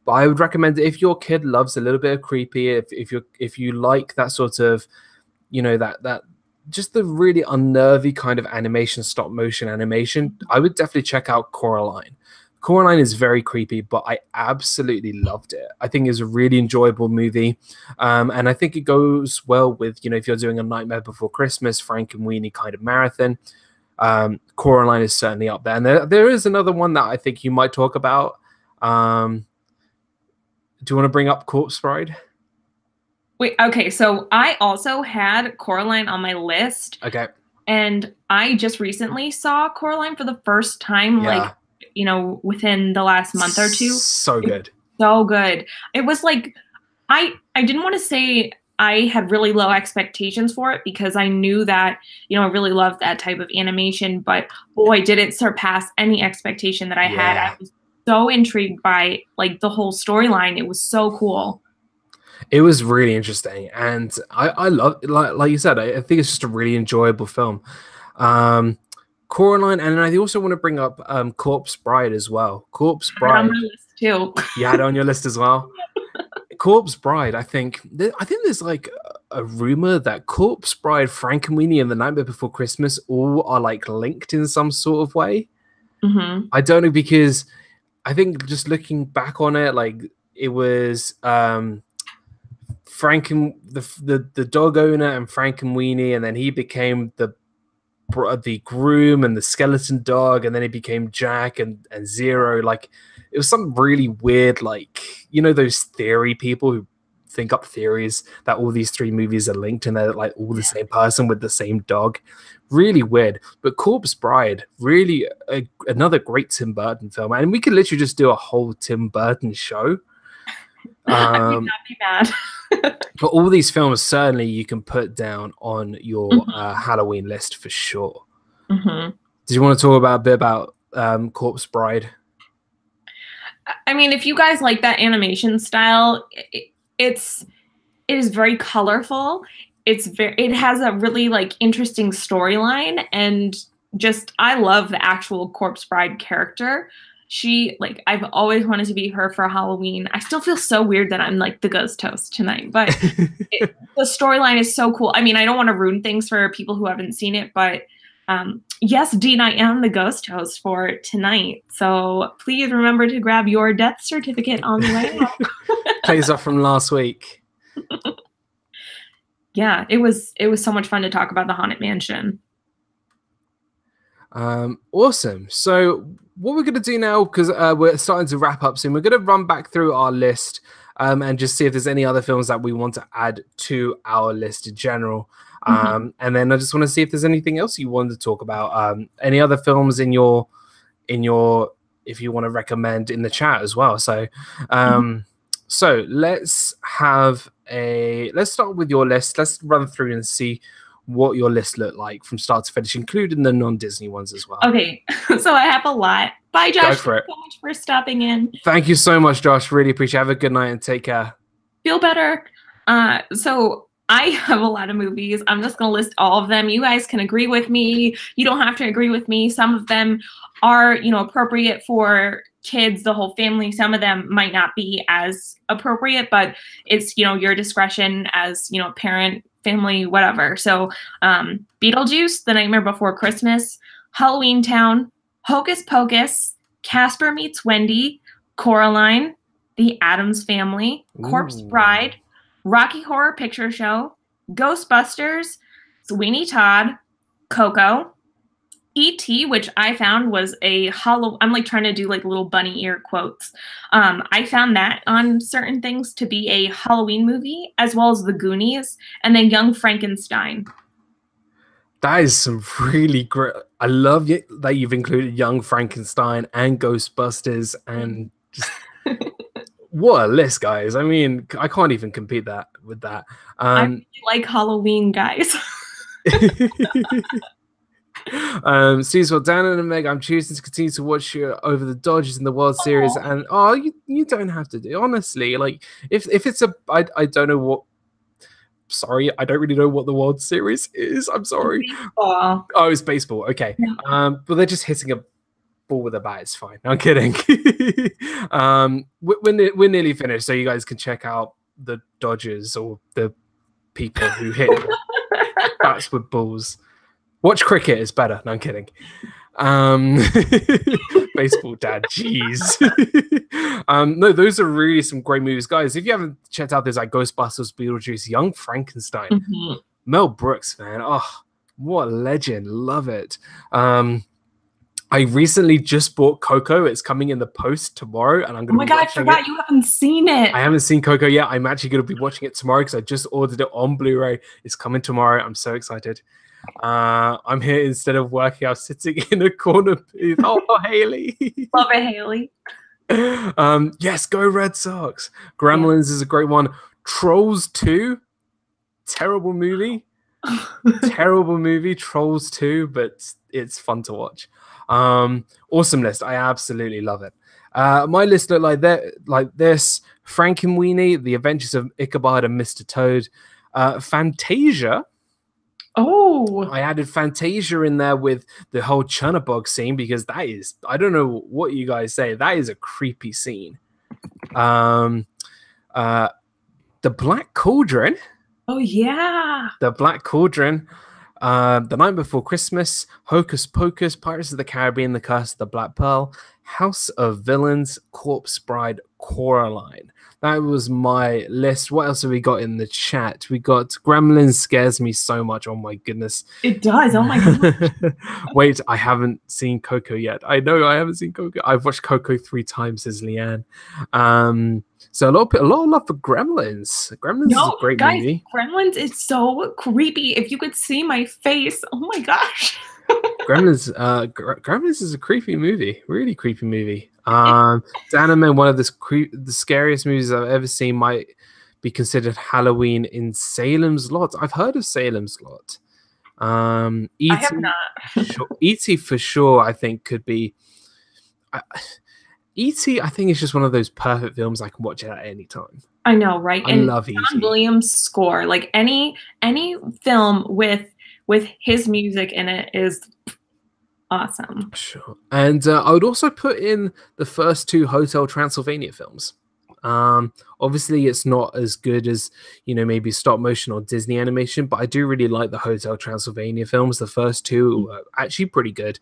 But I would recommend it if your kid loves a little bit of creepy, if you like that sort of, that just the really unnervy kind of animation, stop motion animation, I would definitely check out Coraline. Coraline is very creepy, but I absolutely loved it. I think it's a really enjoyable movie. And I think it goes well with, if you're doing a Nightmare Before Christmas, Frankenweenie kind of marathon. Coraline is certainly up there. And there is another one that I think you might talk about. Do you want to bring up Corpse Bride? Wait, okay. So I also had Coraline on my list. Okay. And I just recently saw Coraline for the first time, within the last month or two. So good. So good. It was like, I didn't want to say I had really low expectations for it because I knew that, I really loved that type of animation, but boy, did it surpass any expectation that I had. I was so intrigued by like the whole storyline. It was so cool. It was really interesting. And I love, like you said, I think it's just a really enjoyable film. Coraline, and I also want to bring up Corpse Bride as well. Corpse Bride. On my list too. You had it on your list as well. Corpse Bride. I think there's like a rumor that Corpse Bride, Frankenweenie, and The Nightmare Before Christmas all are like linked in some sort of way. Mm-hmm. I don't know, because I think just looking back on it, like it was the dog owner and Frankenweenie, and then he became the groom and the skeleton dog, and then it became Jack and Zero. Like it was some really weird, like, those theory people who think up theories that all these three movies are linked and they're like all the same person with the same dog. Really weird. But Corpse Bride, really another great Tim Burton film, and we could literally just do a whole Tim Burton show. I would not be mad. But all these films, certainly you can put down on your Halloween list for sure. Mm-hmm. Did you want to talk about a bit about Corpse Bride? I mean, if you guys like that animation style, it is very colorful. It has a really like interesting storyline, and just I love the actual Corpse Bride character. She, like, I've always wanted to be her for Halloween. I still feel so weird that I'm like the ghost host tonight, but the storyline is so cool. I mean, I don't want to ruin things for people who haven't seen it, but yes, Dean, I am the ghost host for tonight. So please remember to grab your death certificate on the way out. Plays off from last week. Yeah, it was so much fun to talk about the Haunted Mansion. Awesome. So what we're going to do now, because we're starting to wrap up soon, we're going to run back through our list and just see if there's any other films that we want to add to our list in general. And then I just want to see if there's anything else you wanted to talk about. Any other films in your, if you want to recommend in the chat as well. So, so let's start with your list. Let's run through and see what your list looked like from start to finish, including the non-Disney ones as well. Okay, so I have a lot. Bye, Josh. Go for it. Thank you so much for stopping in. Thank you so much, Josh. Really appreciate it. Have a good night and take care. Feel better. So I have a lot of movies. I'm just going to list all of them. You guys can agree with me. You don't have to agree with me. Some of them are, appropriate for kids, the whole family. Some of them might not be as appropriate, but it's, your discretion as, parent, family, whatever. So Beetlejuice, The Nightmare Before Christmas, Halloweentown, Hocus Pocus, Casper Meets Wendy, Coraline, The Addams Family, Corpse Ooh. Bride, Rocky Horror Picture Show, Ghostbusters, Sweeney Todd, Coco, E.T., which I found was a I'm like trying to do like little bunny ear quotes. I found that on certain things to be a Halloween movie, as well as The Goonies, and then Young Frankenstein. That is some really great. I love it that you've included Young Frankenstein and Ghostbusters, and just what a list, guys. I mean, I can't even compete with that. I really like Halloween, guys. Steve, well, Dan and Meg, I'm choosing to continue to watch you over the Dodgers in the World Series, and you don't have to do, honestly. Like, if it's I don't know what. Sorry, I don't really know what the World Series is. I'm sorry. Baseball. Oh, it's baseball. Okay. Yeah. But they're just hitting a ball with a bat. It's fine. I'm kidding. We're nearly finished, so you guys can check out the Dodgers or the people who hit bats with balls. Watch cricket. It's better. No, I'm kidding. Baseball dad, jeez. No, those are really some great movies, guys. If you haven't checked out, there's like Ghostbusters, Beetlejuice, Young Frankenstein, Mel Brooks, man. Oh, what a legend. Love it. I recently just bought Coco. It's coming in the post tomorrow, and I'm gonna. Oh my god, I forgot you haven't seen it. I haven't seen Coco yet. I'm actually gonna be watching it tomorrow because I just ordered it on Blu-ray. It's coming tomorrow. I'm so excited. I'm here instead of working. I'm sitting in a corner booth. Oh, Haley. Love it, Haley. Yes, go Red Sox. Gremlins is a great one. Trolls 2, terrible movie. Terrible movie. Trolls 2, but it's fun to watch. Awesome list. I absolutely love it. My list looked like this: Frankenweenie, The Adventures of Ichabod and Mr. Toad, Fantasia. Oh, I added Fantasia in there with the whole Chunabog scene because that is, I don't know what you guys say, that is a creepy scene. The Black Cauldron. Oh yeah. The Black Cauldron. The Night Before Christmas, Hocus Pocus, Pirates of the Caribbean, The Curse of the Black Pearl, House of Villains, Corpse Bride, Coraline. That was my list. What else have we got in the chat? We got Gremlins scares me so much. Oh my goodness. It does. Oh my god. Wait, I haven't seen Coco yet. I know I haven't seen Coco. I've watched Coco 3 times, says Leanne. So a lot of love for Gremlins. Gremlins is a great movie. Gremlins is so creepy. If you could see my face, oh my gosh. Gremlins is a creepy movie. Really creepy movie. Danime, one of the scariest movies I've ever seen, might be considered Halloween in Salem's Lot. I've heard of Salem's Lot. E.T. I have not. E.T. for sure, I think could be. E.T. I think is just one of those perfect films I can watch it at any time. I know, right? I love E.T. John Williams' score, like any film with his music in it is awesome. Sure. And I would also put in the first 2 Hotel Transylvania films. Obviously, it's not as good as, maybe stop motion or Disney animation, but I do really like the Hotel Transylvania films. The first 2 are actually pretty good.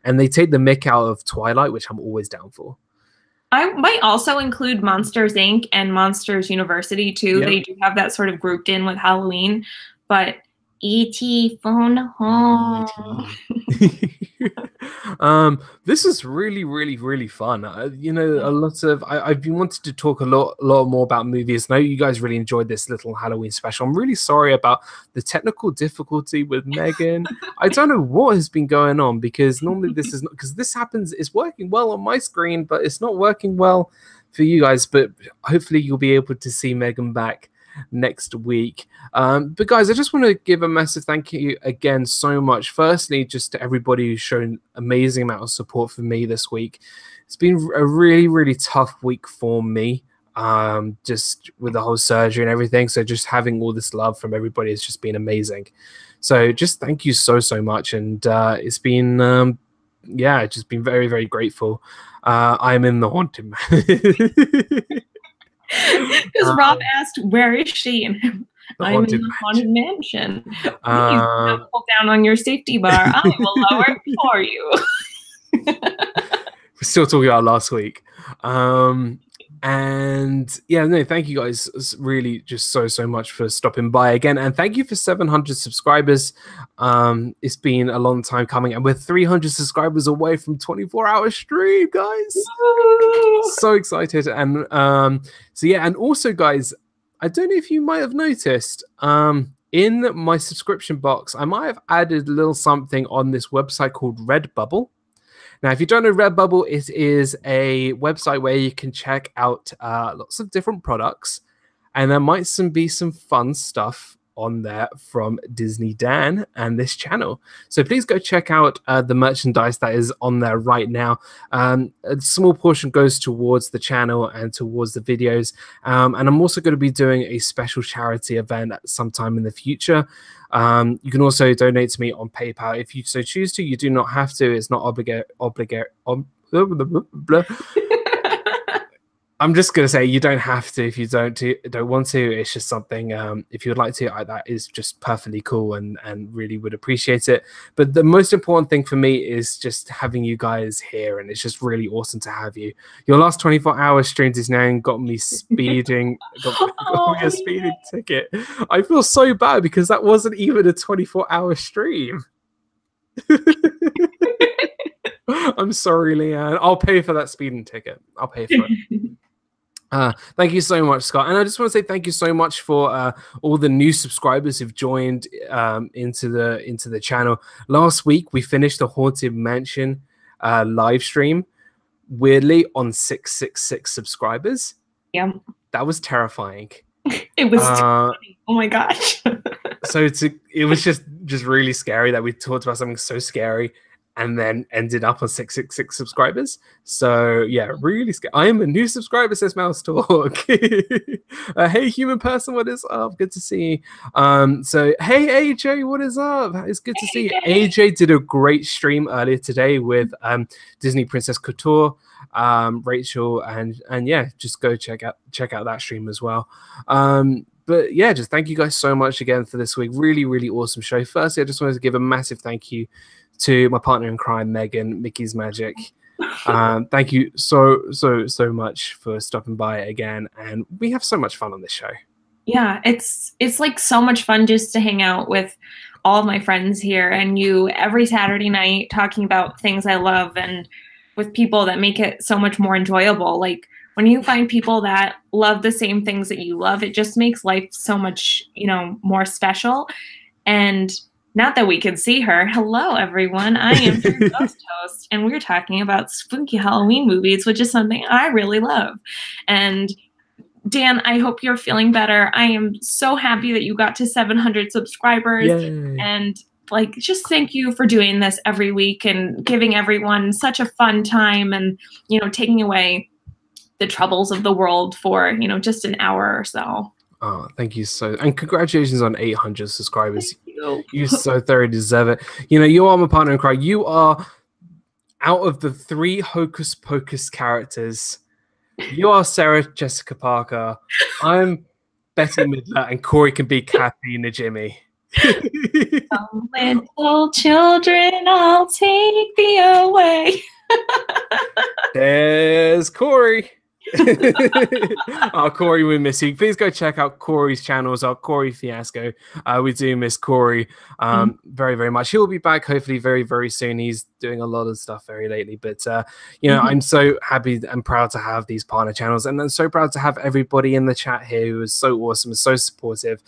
And they take the mick out of Twilight, which I'm always down for. I might also include Monsters, Inc. and Monsters University, too. Yep. They do have that sort of grouped in with Halloween. But E.T. Phone Home. This is really, really, really fun. A lot of I've been wanting to talk a lot more about movies. I know you guys really enjoyed this little Halloween special. I'm really sorry about the technical difficulty with Megan. I don't know what has been going on because normally this is not, because this happens. It's working well on my screen, but it's not working well for you guys. But hopefully you'll be able to see Megan back next week. But guys, I just want to give a massive thank you again so much. Firstly, just to everybody who's shown amazing amount of support for me this week. It's been a really, really tough week for me, just with the whole surgery and everything. So just having all this love from everybody has just been amazing. So just thank you so much. And it's been just been very, very grateful. I'm in the haunted man. Because Rob asked, where is she? And I'm in the haunted mansion. Please don't pull down on your safety bar. I will lower it for you. We're still talking about last week. And yeah, no, thank you guys really just so much for stopping by again, and thank you for 700 subscribers. It's been a long time coming, and we're 300 subscribers away from 24-hour stream, guys. So excited. And so yeah, and also guys, I don't know if you might have noticed, in my subscription box I might have added a little something on this website called Redbubble. Now, if you don't know Redbubble, it is a website where you can check out lots of different products, and there might be some fun stuff on there from Disney Dan and this channel. So please go check out the merchandise that is on there right now. A small portion goes towards the channel and towards the videos. And I'm also going to be doing a special charity event at some time in the future. You can also donate to me on PayPal if you so choose to. You do not have to. It's not I'm just gonna say you don't have to if you don't want to. It's just something, if you would like to, that is just perfectly cool, and really would appreciate it. But the most important thing for me is just having you guys here, and it's just really awesome to have you. Your last 24-hour stream is now got me speeding, got me a speeding ticket. I feel so bad because that wasn't even a 24-hour stream. I'm sorry, Leanne. I'll pay for that speeding ticket. I'll pay for it. Thank you so much, Scott. And I just want to say thank you so much for all the new subscribers who've joined into the channel. Last week we finished the Haunted Mansion live stream, weirdly, on 666 subscribers. Yeah, that was terrifying. It was oh my gosh. So it was just really scary that we talked about something so scary and then ended up on 666 subscribers. So yeah, really scary. I am a new subscriber, says Mouse Talk. Hey, human person, what is up? Good to see you. So hey, AJ, what is up? It's good to see you. AJ did a great stream earlier today with Disney Princess Couture, Rachel, and yeah, just go check out that stream as well. But yeah, just thank you guys so much again for this week. Really, really awesome show. Firstly, I just wanted to give a massive thank you to my partner in crime, Megan, Mickey's Magic. Thank you so much for stopping by again, and we have so much fun on this show. Yeah, it's like so much fun just to hang out with all of my friends here and you every Saturday night talking about things I love and with people that make it so much more enjoyable. Like when you find people that love the same things that you love, it just makes life so much, more special. And not that we can see her. Hello, everyone. I am your ghost host, and we're talking about spooky Halloween movies, which is something I really love. And Dan, I hope you're feeling better. I am so happy that you got to 700 subscribers. Yay. And just thank you for doing this every week and giving everyone such a fun time and, taking away the troubles of the world for, just an hour or so. Oh, thank you and congratulations on 800 subscribers. You so thoroughly deserve it. You are my partner in crime. You are, out of the 3 Hocus Pocus characters, you are Sarah Jessica Parker. I'm Betty Midler, and Corey can be Kathy Najimy. Some little children, I'll take thee away. There's Corey. Oh, Corey, we miss you. Please go check out Corey's channels, our Corey Fiasco. We do miss Corey very, very much. He'll be back hopefully very, very soon. He's doing a lot of stuff very lately, but I'm so happy and proud to have these partner channels, and I'm so proud to have everybody in the chat here who is so awesome, so supportive.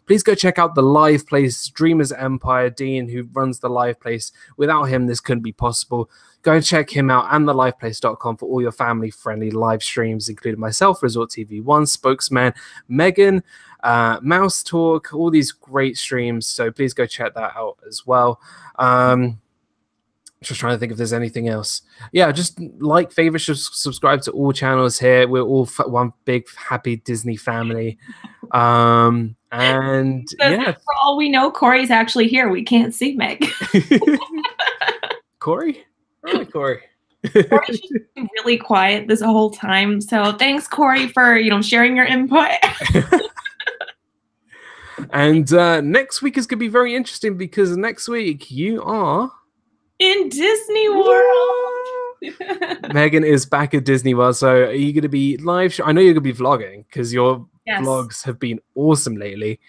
Please go check out the live place, Dreamers Empire, Dean, who runs the live place. Without him, this couldn't be possible. Go and check him out and theliveplace.com for all your family-friendly live streams, including myself, Resort TV 1, Spokesman, Megan, Mouse Talk, all these great streams. So please go check that out as well. Just trying to think if there's anything else. Yeah, just like, favorite, subscribe to all channels here. We're all one big happy Disney family. And yeah, for all we know, Corey's actually here. We can't see Meg. Corey? Oh, Corey. Corey's just been really quiet this whole time. So thanks, Corey, for sharing your input. And next week is going to be very interesting because next week you are in Disney World. Megan is back at Disney World. So are you going to be live? I know you're going to be vlogging because your vlogs have been awesome lately.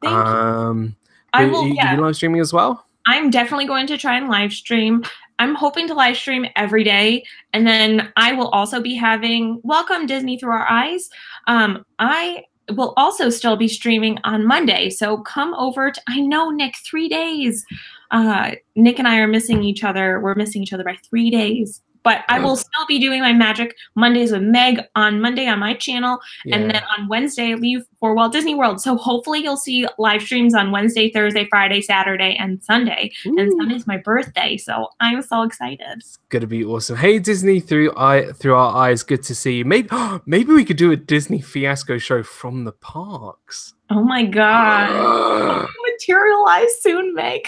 Thank you. I will. Are you going to be live streaming as well? I'm definitely going to try and live stream. I'm hoping to live stream every day. And then I will also be having Welcome Disney Through Our Eyes. I will also still be streaming on Monday. So come over to, I know, Nick, 3 days. Nick and I are missing each other. We're missing each other by 3 days. But I will still be doing my Magic Mondays with Meg on Monday on my channel. Yeah. And then on Wednesday, I leave for Walt Disney World. So hopefully you'll see live streams on Wednesday, Thursday, Friday, Saturday, and Sunday. Ooh. And Sunday's my birthday. So I'm so excited. It's going to be awesome. Hey, Disney Through Our Eyes. Good to see you. Maybe we could do a Disney Fiasco show from the parks. Oh, my God. Materialize soon, Meg.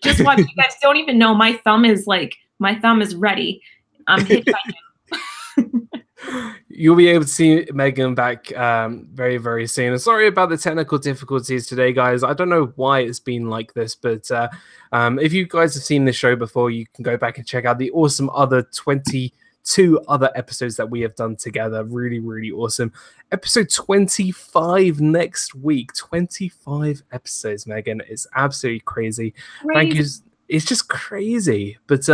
Just watch. You guys don't even know. My thumb is ready. I'm hitchhiking. You'll be able to see Megan back very, very soon. And sorry about the technical difficulties today, guys. I don't know why it's been like this, but if you guys have seen this show before, you can go back and check out the awesome other 22 other episodes that we have done together. Really, really awesome. Episode 25 next week. 25 episodes, Megan. It's absolutely crazy. Thank you. It's just crazy. But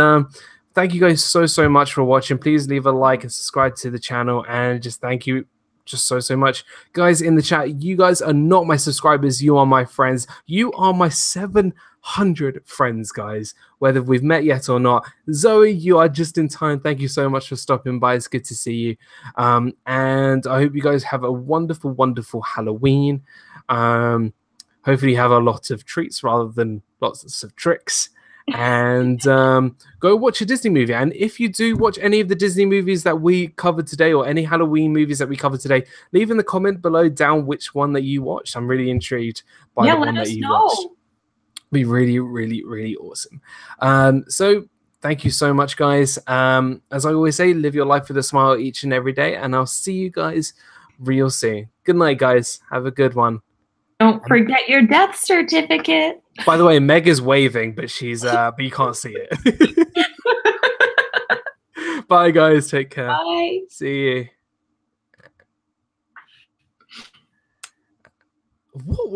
thank you guys so much for watching. Please leave a like and subscribe to the channel, and just thank you just so much. Guys in the chat, you guys are not my subscribers, you are my friends. You are my 700 friends, guys, whether we've met yet or not. Zoe, you are just in time. Thank you so much for stopping by. It's good to see you. And I hope you guys have a wonderful Halloween. Hopefully you have a lot of treats rather than lots of tricks. And go watch a Disney movie. And if you do watch any of the Disney movies that we covered today, or any Halloween movies that we covered today, leave in the comment below down which one that you watched. I'm really intrigued by the one that you watched. Be really awesome. So thank you so much, guys. As I always say, live your life with a smile each and every day, and I'll see you guys real soon. Good night, guys. Have a good one. Don't forget your death certificate. By the way, Meg is waving, but she's but you can't see it. Bye, guys. Take care. Bye. See you. What was